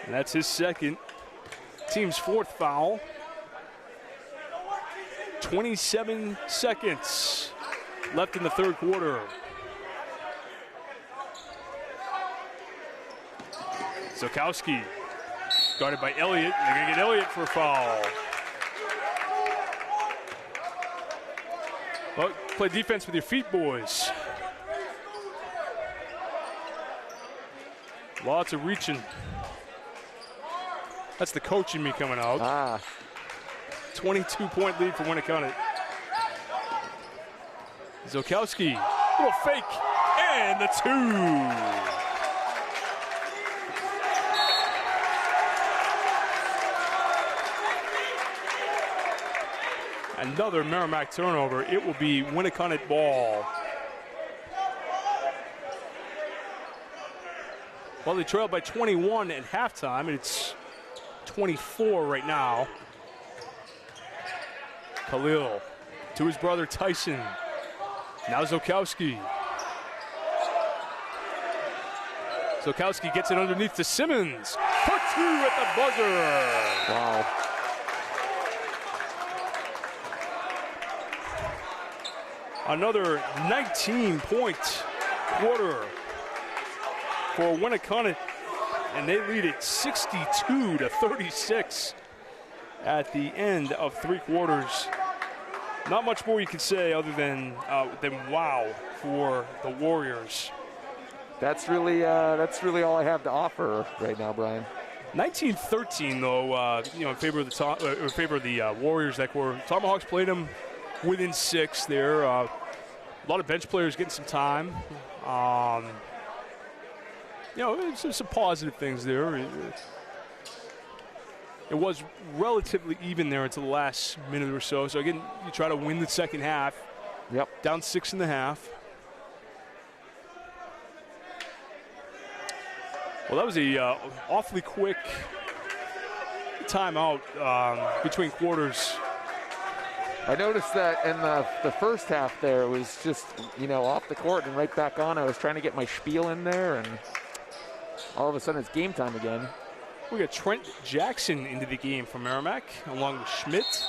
Speaker 2: And that's his second, team's 4th foul. 27 seconds left in the third quarter. Zolkowski, guarded by Elliott. They're going to get Elliott for a foul. Well, play defense with your feet, boys. Lots of reaching. That's the coach in me coming out. 22-point lead for Winnacunnet. Zolkowski, little fake, and the 2. Another Merrimack turnover. It will be Winnacunnet ball. Well, they trailed by 21 at halftime, and it's 24 right now. Khalil to his brother Tyson. Now Zolkowski. Zolkowski gets it underneath to Simmons. For 2 at the buzzer.
Speaker 3: Wow.
Speaker 2: Another 19-point quarter for Winnacunnet, and they lead it 62-36 at the end of 3 quarters. Not much more you can say other than wow for the Warriors.
Speaker 3: That's really all I have to offer right now, Brian.
Speaker 2: 19-13 though, in favor of the Warriors that quarter. Tomahawks played them within 6 there. A lot of bench players getting some time. Some positive things there. It was relatively even there until the last minute or so. So again, you try to win the second half.
Speaker 3: Yep.
Speaker 2: Down 6.5. Well, that was a awfully quick timeout between quarters.
Speaker 3: I noticed that in the first half there, it was just, off the court and right back on. I was trying to get my spiel in there, and all of a sudden it's game time again.
Speaker 2: We got Trent Jackson into the game for Merrimack, along with Schmidt,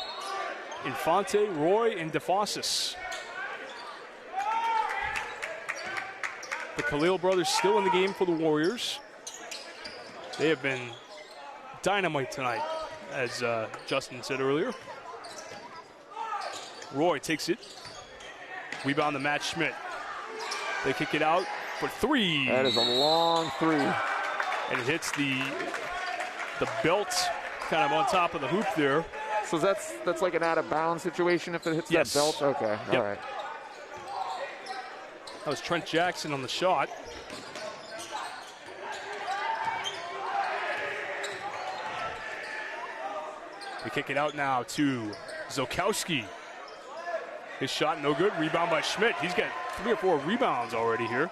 Speaker 2: Infante, Roy, and DeFossis. The Khalil brothers still in the game for the Warriors. They have been dynamite tonight, as Justin said earlier. Roy takes it. Rebound to Matt Schmidt. They kick it out for 3.
Speaker 3: That is a long 3.
Speaker 2: And it hits the belt kind of on top of the hoop there.
Speaker 3: So that's like an out-of-bounds situation if it hits that belt? Okay,
Speaker 2: yep.
Speaker 3: All right.
Speaker 2: That was Trent Jackson on the shot. They kick it out now to Zolkowski. His shot no good. Rebound by Schmidt. He's got 3 or 4 rebounds already here.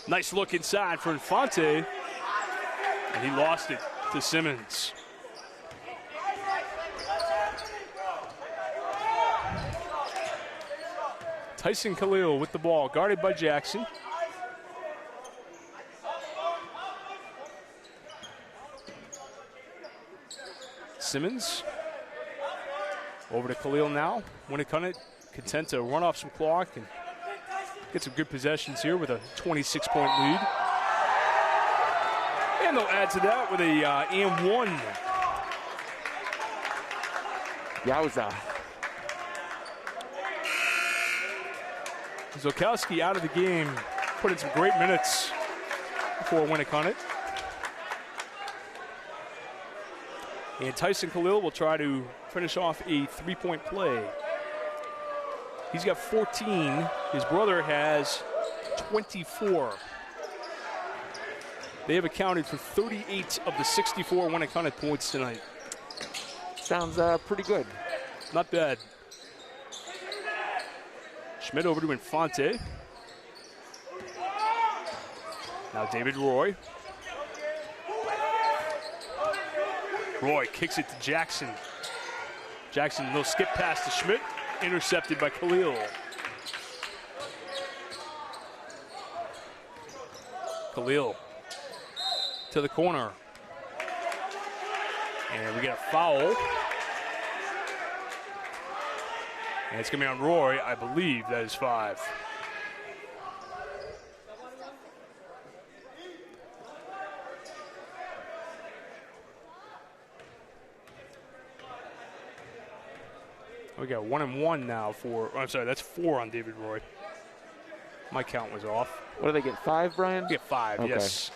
Speaker 2: Nice look inside for Infante. And he lost it to Simmons. Tyson Khalil with the ball, guarded by Jackson. Simmons over to Khalil now. Winnacunnet content to run off some clock and get some good possessions here with a 26-point lead. And they'll add to that with a and 1.
Speaker 3: Yowza.
Speaker 2: Zolkowski out of the game, put in some great minutes for Winnacunnet. And Tyson Khalil will try to finish off a 3-point play. He's got 14. His brother has 24. They have accounted for 38 of the 64 Winnacunnet points tonight.
Speaker 3: Sounds pretty good.
Speaker 2: Not bad. Schmidt over to Infante. Now David Roy. Roy kicks it to Jackson. Jackson, little skip pass to Schmidt. Intercepted by Khalil. Khalil to the corner. And we get a foul. And it's going to be on Roy. I believe that is 5. We got 1 and 1 now for, I'm sorry, that's 4 on David Roy. My count was off.
Speaker 3: What do they get, 5, Brian?
Speaker 2: We get 5,
Speaker 3: okay.
Speaker 2: Yes.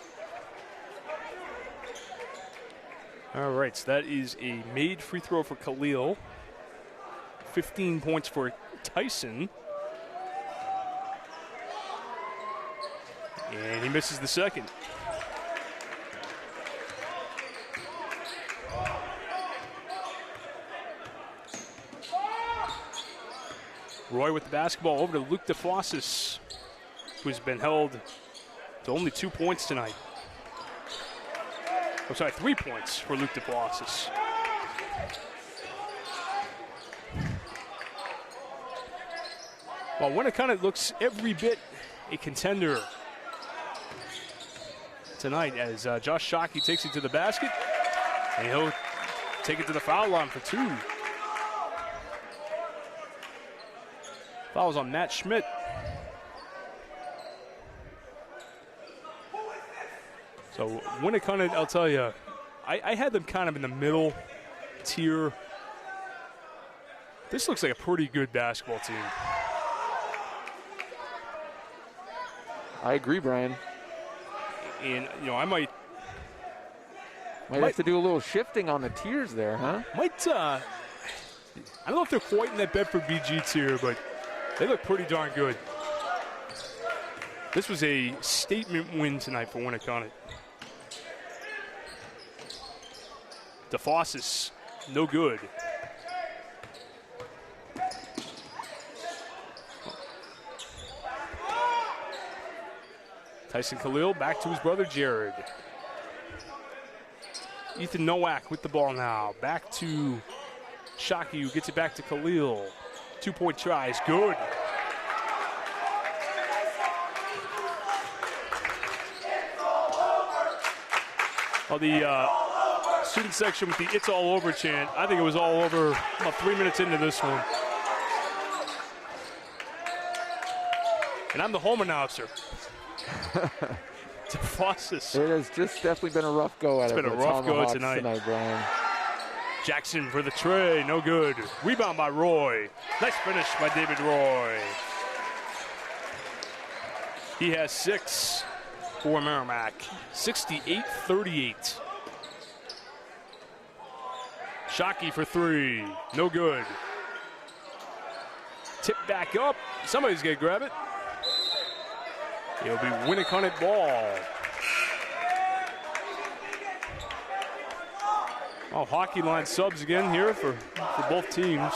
Speaker 2: All right, so that is a made free throw for Khalil. 15 points for Tyson. And he misses the second. Roy with the basketball over to Luke DeFossis, who's been held to only 2 points tonight. I'm sorry, 3 points for Luke DeFossis. Well, Winnacunnet looks every bit a contender tonight as Josh Shockey takes it to the basket, and he'll take it to the foul line for 2. Fouls on Matt Schmidt. So Winnacunnet, I'll tell you, I had them kind of in the middle tier. This looks like a pretty good basketball team.
Speaker 3: I agree, Brian.
Speaker 2: And, you know, I might
Speaker 3: have to do a little shifting on the tiers there, huh?
Speaker 2: I don't know if they're quite in that Bedford BG tier, but they look pretty darn good. This was a statement win tonight for Winnacunnet. DeFossis, no good. Tyson Khalil back to his brother Jared. Ethan Nowak with the ball now. Back to Shockey, who gets it back to Khalil. 2-point try is good. Oh, the student section with the "It's all over" chant. I think it was all over about 3 minutes into this one. And I'm the home announcer. DeFossis.
Speaker 3: It has just definitely been a rough go at it.
Speaker 2: It's been a rough go
Speaker 3: Tomahawks
Speaker 2: tonight,
Speaker 3: Brian.
Speaker 2: Jackson for the tray, no good. Rebound by Roy. Nice finish by David Roy. He has 6 for Merrimack. 68-38. Shockey for 3, no good. Tip back up. Somebody's gonna grab it. It'll be Winnacunnet ball. Oh, hockey line subs again here for both teams.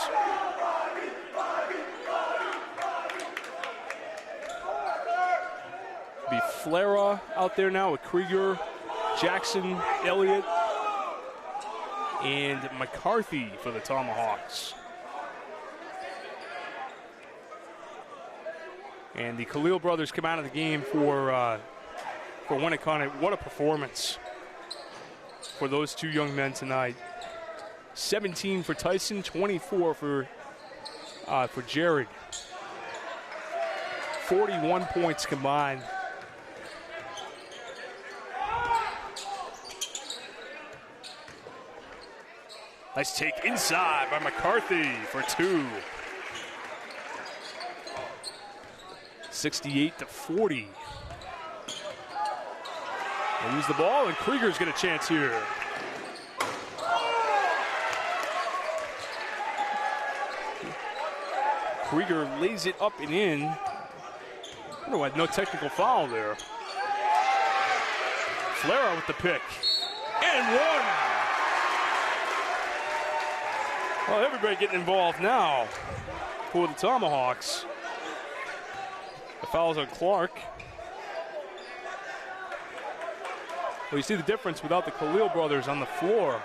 Speaker 2: Be Flera out there now with Krieger, Jackson, Elliott, and McCarthy for the Tomahawks. And the Khalil brothers come out of the game for Winnacunnet. What a performance for those two young men tonight. 17 for Tyson, 24 for Jared. 41 points combined. Nice take inside by McCarthy for 2. 68-40. They lose the ball, and Krieger's got a chance here. Krieger lays it up and in. I wonder why no technical foul there. Flera with the pick. And one. Well, everybody getting involved now for the Tomahawks. The foul's on Clark. Well, you see the difference without the Khalil brothers on the floor.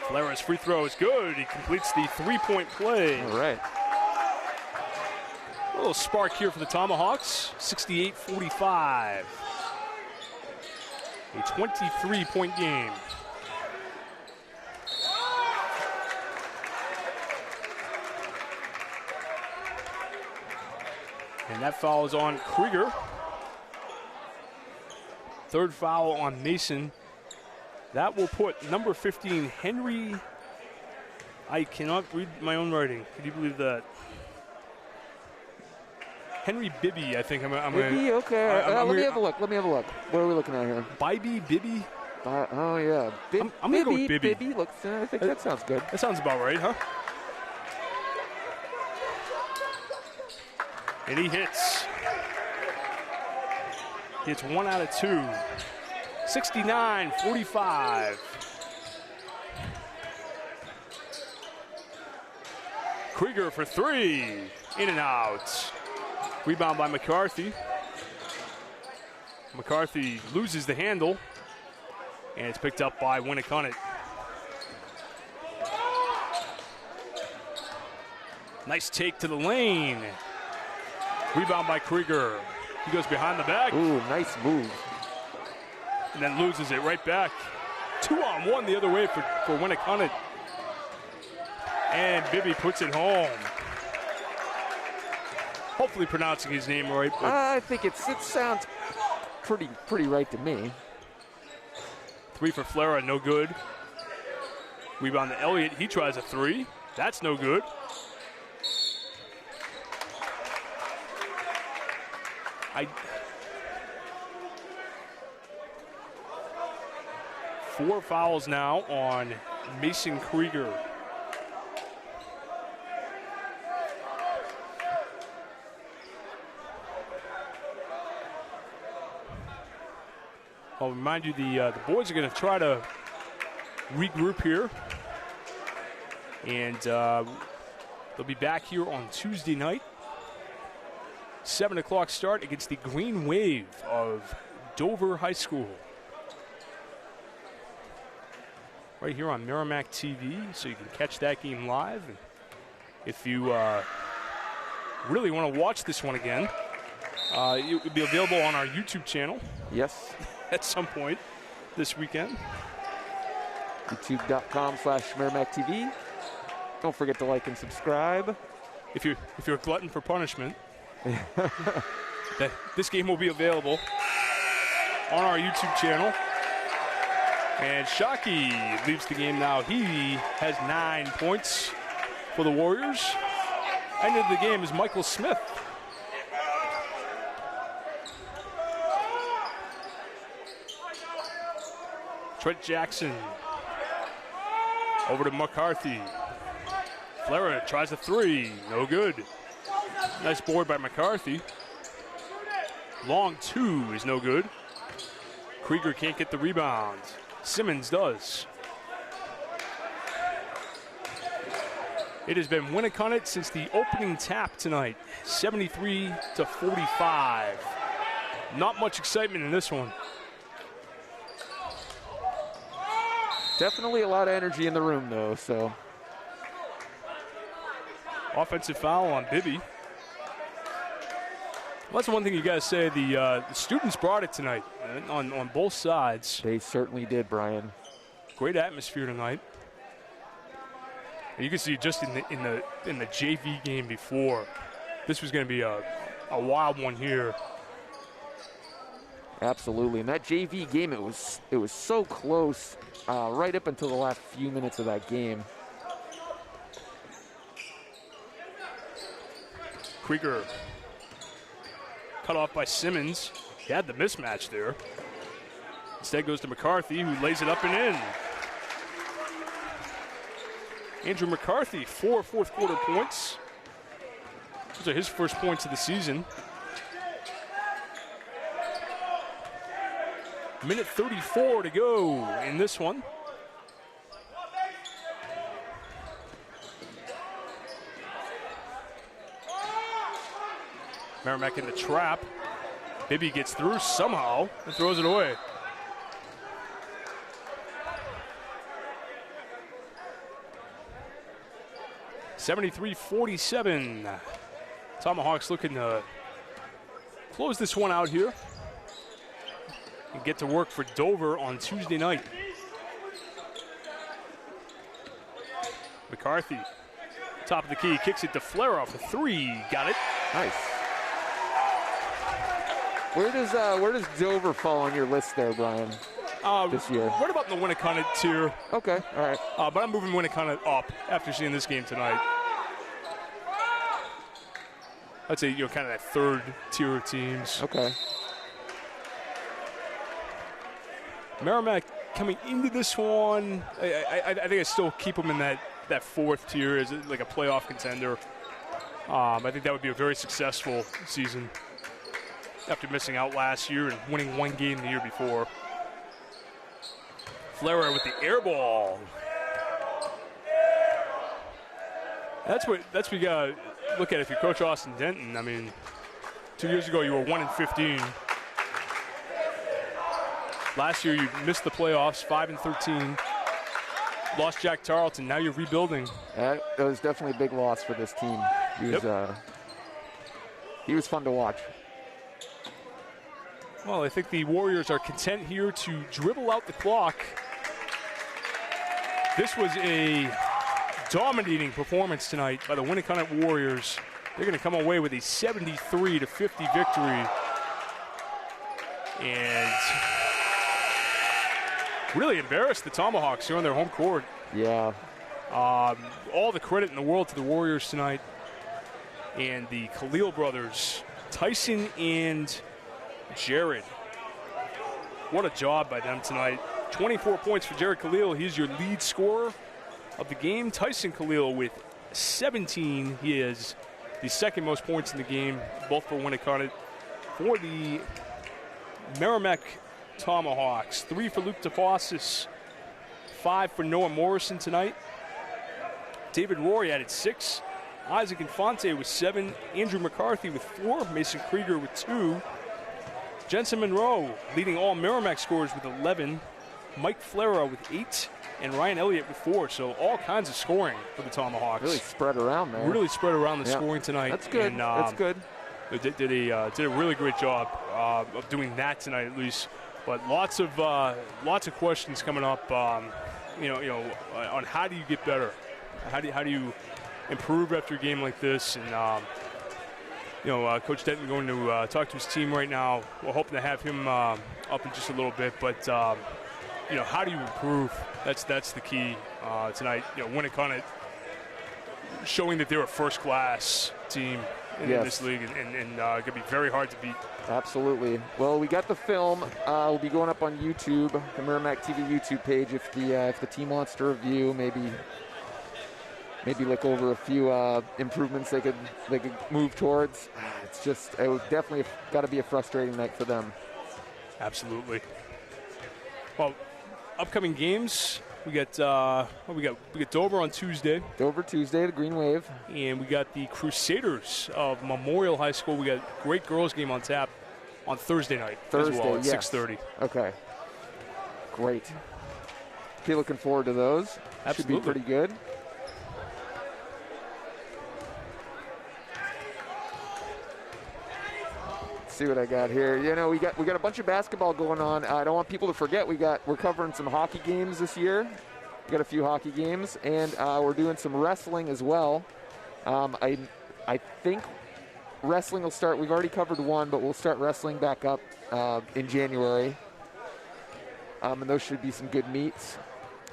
Speaker 2: Flera's free throw is good. He completes the three-point play.
Speaker 3: All right.
Speaker 2: A little spark here for the Tomahawks. 68-45. A 23-point game. And that foul is on Krieger. Third foul on Mason. That will put number 15, Henry. I cannot read my own writing. Can you believe that? Henry Bibby, I think.
Speaker 3: Bibby, okay. Let me have a look. What are we looking at here?
Speaker 2: Bibby?
Speaker 3: Oh, yeah.
Speaker 2: I'm going to go with Bibby.
Speaker 3: Bibby looks, I think that sounds good.
Speaker 2: That sounds about right, huh? And he hits. Hits 1 out of 2. 69-45. Krieger for 3. In and out. Rebound by McCarthy. McCarthy loses the handle. And it's picked up by Winnacunnet. Nice take to the lane. Rebound by Krieger. He goes behind the back.
Speaker 3: Ooh, nice move.
Speaker 2: And then loses it right back. 2-on-1 the other way for Winnacunnet. And Bibby puts it home. Hopefully pronouncing his name right.
Speaker 3: I think it sounds pretty right to me.
Speaker 2: 3 for Flera, no good. Rebound to Elliott. He tries a 3. That's no good. Four fouls now on Mason Krieger. I'll remind you the boys are going to try to regroup here. And they'll be back here on Tuesday night. 7 o'clock start against the Green Wave of Dover High School. Right here on Merrimack TV, so you can catch that game live. And if you really want to watch this one again, it will be available on our YouTube channel.
Speaker 3: Yes.
Speaker 2: At some point this weekend.
Speaker 3: YouTube.com/Merrimack TV. Don't forget to like and subscribe.
Speaker 2: If you're a glutton for punishment, this game will be available on our YouTube channel. And Shockey leaves the game now. He has 9 points for the Warriors. End of the game is Michael Smith. Trent Jackson over to McCarthy. Flera tries a 3, no good. Nice board by McCarthy. Long 2 is no good. Krieger can't get the rebound. Simmons does. It has been Winnacunnet since the opening tap tonight. 73-45. Not much excitement in this one.
Speaker 3: Definitely a lot of energy in the room, though, so.
Speaker 2: Offensive foul on Bibby. Well, that's one thing you guys say. The students brought it tonight on both sides.
Speaker 3: They certainly did, Brian.
Speaker 2: Great atmosphere tonight. And you can see just in the JV game before, this was going to be a wild one here.
Speaker 3: Absolutely. In that JV game, it was so close right up until the last few minutes of that game.
Speaker 2: Krieger cut off by Simmons. He had the mismatch there. Instead goes to McCarthy, who lays it up and in. Andrew McCarthy, 4 fourth-quarter points. Those are his first points of the season. Minute 34 to go in this one. Merrimack in the trap. Bibby gets through somehow and throws it away. (73-47). Tomahawks looking to close this one out here and get to work for Dover on Tuesday night. McCarthy, top of the key, kicks it to Flera for 3. Got it.
Speaker 3: Nice. Where does Dover fall on your list there, Brian, this year?
Speaker 2: What about in the Winnacunnet tier?
Speaker 3: Okay, all right.
Speaker 2: But I'm moving Winnacunnet up after seeing this game tonight. I'd say, kind of that third tier of teams.
Speaker 3: Okay.
Speaker 2: Merrimack coming into this one, I think I still keep them in that fourth tier as like a playoff contender. I think that would be a very successful season after missing out last year and winning one game the year before. Flera with the air ball. That's what you gotta look at if you're Coach Austin Denton. I mean, 2 years ago you were 1-15. Last year you missed the playoffs, 5-13. Lost Jack Tarleton. Now you're rebuilding.
Speaker 3: That was definitely a big loss for this team. He was fun to watch.
Speaker 2: Well, I think the Warriors are content here to dribble out the clock. This was a dominating performance tonight by the Winnacunnet Warriors. They're going to come away with a 73-50 victory. And really embarrassed the Tomahawks here on their home court.
Speaker 3: Yeah.
Speaker 2: All the credit in the world to the Warriors tonight. And the Khalil brothers, Tyson and Jared. What a job by them tonight. 24 points for Jared Khalil. He's your lead scorer of the game. Tyson Khalil with 17. He has the second most points in the game, both for Winnacunnet. For the Merrimack Tomahawks, 3 for Luke DeFossis, 5 for Noah Morrison tonight. David Rory added 6. Isaac Infante with 7. Andrew McCarthy with 4. Mason Krieger with 2. Jensen Monroe leading all Merrimack scorers with 11. Mike Flera with 8. And Ryan Elliott with 4. So all kinds of scoring for the Tomahawks.
Speaker 3: Really spread around there.
Speaker 2: Really spread around the scoring tonight.
Speaker 3: That's good.
Speaker 2: And,
Speaker 3: that's good.
Speaker 2: They did a really great job of doing that tonight at least. But lots of questions coming up. On how do you get better? How do you improve after a game like this? And Coach Denton going to talk to his team right now. We're hoping to have him up in just a little bit. But how do you improve? That's the key tonight. Winnacunnet showing that they're a first-class team in this league, and going to be very hard to beat.
Speaker 3: Absolutely. Well, we got the film. We'll be going up on YouTube, the Merrimack TV YouTube page. If the team wants to review, maybe look over a few improvements they could move towards. It was definitely got to be a frustrating night for them.
Speaker 2: Absolutely. Well, upcoming games. We got Dover on Tuesday.
Speaker 3: Dover Tuesday, the Green Wave.
Speaker 2: And we got the Crusaders of Memorial High School. We got a great girls game on tap on Thursday night as well at 6:30.
Speaker 3: Okay. Great. Okay, looking forward to those.
Speaker 2: Absolutely.
Speaker 3: Should be pretty good. See what I got here. We got a bunch of basketball going on. I don't want people to forget we're covering some hockey games this year. We got a few hockey games, and we're doing some wrestling as well. I think wrestling will start. We've already covered one, but we'll start wrestling back up in January. And those should be some good meets.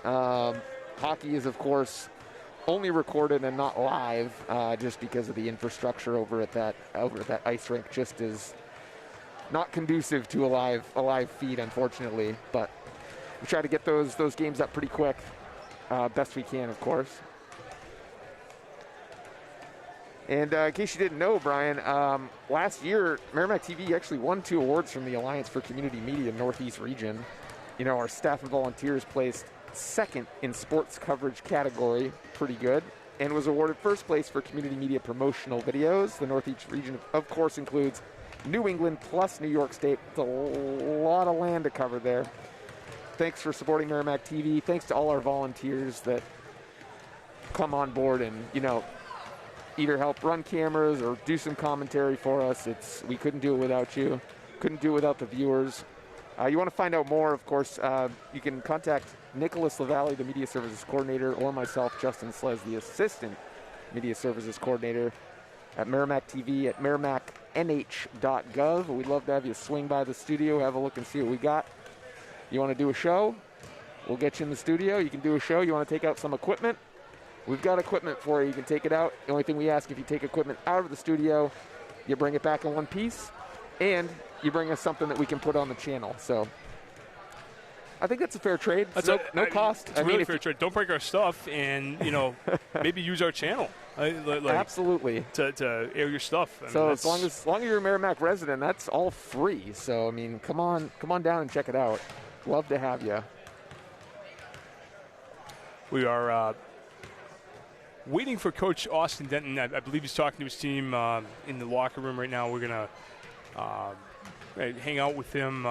Speaker 3: Hockey is, of course, only recorded and not live, just because of the infrastructure over at that ice rink. Just is not conducive to a live feed, unfortunately. But we try to get those games up pretty quick, best we can, of course. And in case you didn't know, Brian, last year, Merrimack TV actually won 2 awards from the Alliance for Community Media Northeast Region. You know, our staff and volunteers placed 2nd in sports coverage category, pretty good, and was awarded 1st place for community media promotional videos. The Northeast region, of course, includes New England plus New York State. It's a lot of land to cover there. Thanks for supporting Merrimack TV. Thanks to all our volunteers that come on board and, you know, either help run cameras or do some commentary for us. We couldn't do it without you. Couldn't do it without the viewers. You want to find out more, of course, you can contact Nicholas LaValle, the Media Services Coordinator, or myself, Justin Slez, the Assistant Media Services Coordinator at Merrimack TV at merrimacknh.gov. We'd love to have you swing by the studio, have a look and see what we got. You want to do a show? We'll get you in the studio. You can do a show. You want to take out some equipment? We've got equipment for you. You can take it out. The only thing we ask, if you take equipment out of the studio, you bring it back in one piece, and you bring us something that we can put on the channel. So I think that's a fair trade. No cost.
Speaker 2: It's really fair trade. Don't break our stuff, and, you know, maybe use our channel.
Speaker 3: Absolutely.
Speaker 2: To air your stuff.
Speaker 3: So as long as you're a Merrimack resident, that's all free. So, I mean, come on down and check it out. Love to have you.
Speaker 2: We are waiting for Coach Austin Denton. I believe he's talking to his team in the locker room right now. We're going to hang out with him,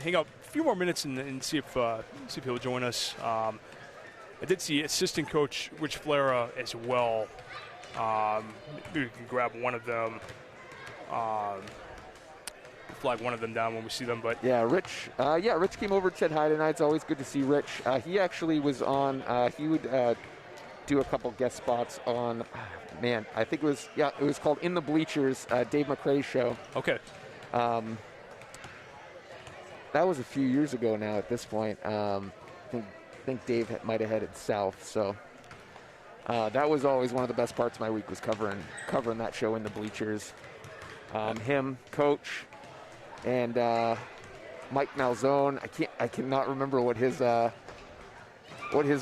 Speaker 2: hang out a few more minutes and see if he'll join us. I did see assistant coach Rich Flera as well. Maybe we can grab one of them, flag one of them down when we see them. But
Speaker 3: Rich came over and said hi tonight. It's always good to see Rich. He actually was on. He would do a couple guest spots on. I think it was called In the Bleachers, Dave McRae's show.
Speaker 2: Okay.
Speaker 3: That was a few years ago now at this point. I think Dave might have headed south. So that was always one of the best parts of my week, was covering that show, In the Bleachers. Him, Coach, and Mike Malzone. I cannot remember what his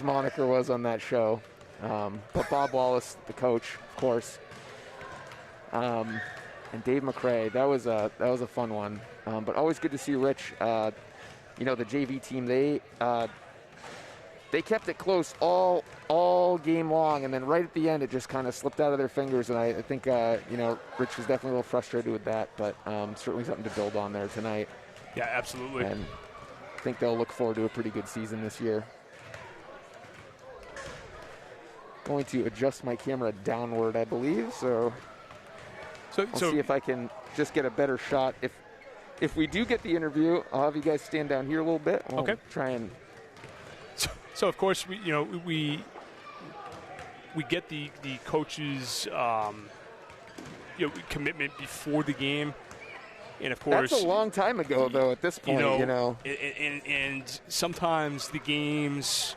Speaker 3: moniker was on that show. But Bob Wallace, the coach, of course. And Dave McRae, that was a fun one. But always good to see Rich. The JV team, they kept it close all game long, and then right at the end it just kind of slipped out of their fingers. And I think Rich was definitely a little frustrated with that, but certainly something to build on there tonight.
Speaker 2: Yeah, absolutely.
Speaker 3: And I think they'll look forward to a pretty good season this year. Going to adjust my camera downward, I believe. So I'll see if I can just get a better shot. If we do get the interview, I'll have you guys stand down here a little bit. We'll try and.
Speaker 2: So of course we get the coaches commitment before the game, and of course
Speaker 3: that's a long time ago though. At this point,
Speaker 2: and sometimes the games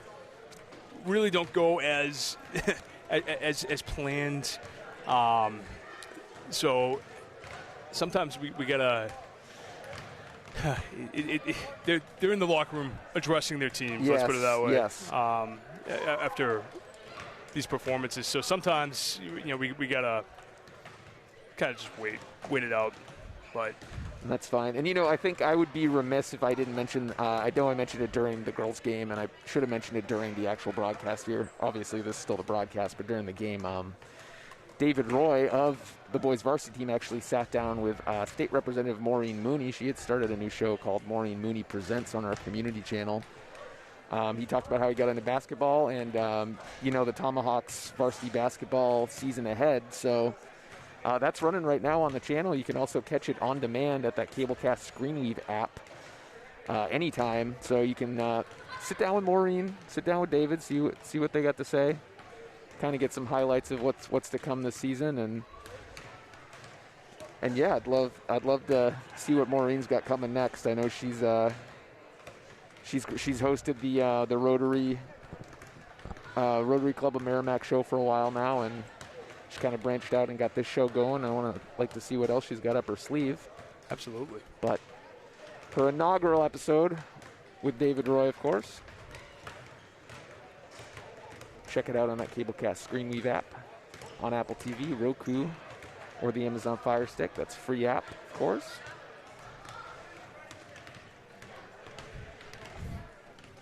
Speaker 2: really don't go as as planned. So sometimes we gotta. They're in the locker room addressing their teams.
Speaker 3: Yes,
Speaker 2: let's put it that way.
Speaker 3: Yes.
Speaker 2: After these performances, so sometimes we gotta kind of just wait it out, but.
Speaker 3: That's fine. And, I think I would be remiss if I didn't mention, I know I mentioned it during the girls' game, and I should have mentioned it during the actual broadcast here. Obviously, this is still the broadcast, but during the game, David Roy of the boys' varsity team actually sat down with State Representative Maureen Mooney. She had started a new show called Maureen Mooney Presents on our community channel. He talked about how he got into basketball and, the Tomahawks varsity basketball season ahead. So that's running right now on the channel. You can also catch it on demand at that Cablecast Screenweave app anytime. So you can sit down with Maureen, sit down with David, see what they got to say, kind of get some highlights of what's to come this season, and yeah, I'd love to see what Maureen's got coming next. I know she's hosted the Rotary Club of Merrimack show for a while now, and she kind of branched out and got this show going. I like to see what else she's got up her sleeve.
Speaker 2: Absolutely.
Speaker 3: But her inaugural episode with David Roy, of course. Check it out on that Cablecast Screenweave app. on Apple TV, Roku, or the Amazon Fire Stick. That's a free app, of course.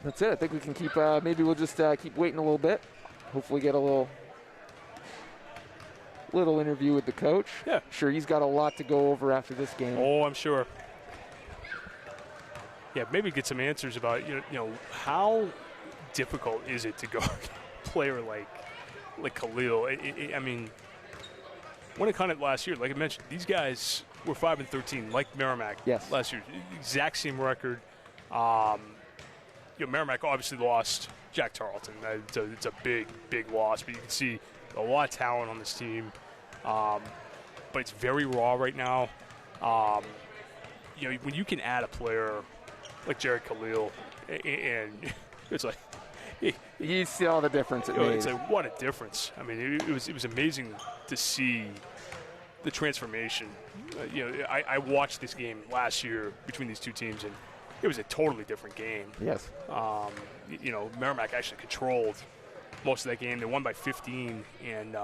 Speaker 3: That's it. I think we can keep, maybe we'll just keep waiting a little bit. Hopefully get a little interview with the coach.
Speaker 2: Yeah.
Speaker 3: Sure, he's got a lot to go over after this game.
Speaker 2: Oh, I'm sure. Yeah, maybe get some answers about, how difficult is it to guard a player like Khalil? I mean, Winnacunnet last year, like I mentioned, these guys were 5-13, like Merrimack last year. Exact same record. Merrimack obviously lost Jack Tarleton. It's a big, big loss, but you can see a lot of talent on this team. But it's very raw right now. When you can add a player like Jared Khalil, and it's like
Speaker 3: you see all the difference it made.
Speaker 2: It's like, what a difference. I mean, it was amazing to see the transformation. I watched this game last year between these two teams, and it was a totally different game.
Speaker 3: Yes.
Speaker 2: Merrimack actually controlled most of that game. They won by 15, and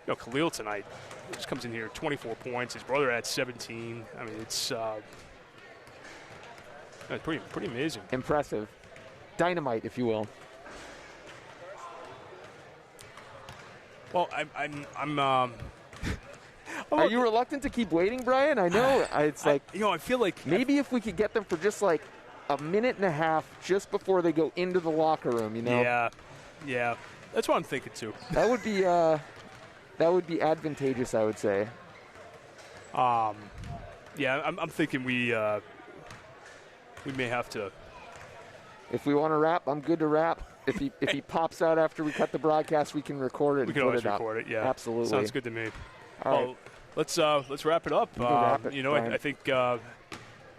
Speaker 2: Khalil tonight just comes in here, 24 points. His brother had 17. I mean, it's pretty amazing.
Speaker 3: Impressive. Dynamite, if you will.
Speaker 2: Well, I'm
Speaker 3: Are you reluctant to keep waiting, Brian? I know. It's like
Speaker 2: I feel like
Speaker 3: maybe if we could get them for just like a minute and a half just before they go into the locker room,
Speaker 2: Yeah. That's what I'm thinking too.
Speaker 3: That would be advantageous, I would say.
Speaker 2: I'm thinking we may have to.
Speaker 3: If we want to wrap, I'm good to wrap. If he pops out after we cut the broadcast, we can record it.
Speaker 2: We can always record it. Yeah,
Speaker 3: absolutely.
Speaker 2: Sounds good to me.
Speaker 3: All right.
Speaker 2: Let's wrap it up.
Speaker 3: Wrap it,
Speaker 2: I think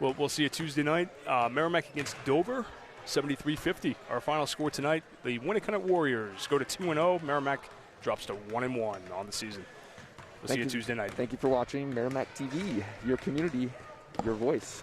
Speaker 2: we'll see you Tuesday night. Merrimack against Dover, 73-50. Our final score tonight. The Winnacunnet Warriors go to 2-0. Merrimack drops to 1-1 on the season. We'll see you Tuesday night.
Speaker 3: Thank you for watching Merrimack TV. Your community, your voice.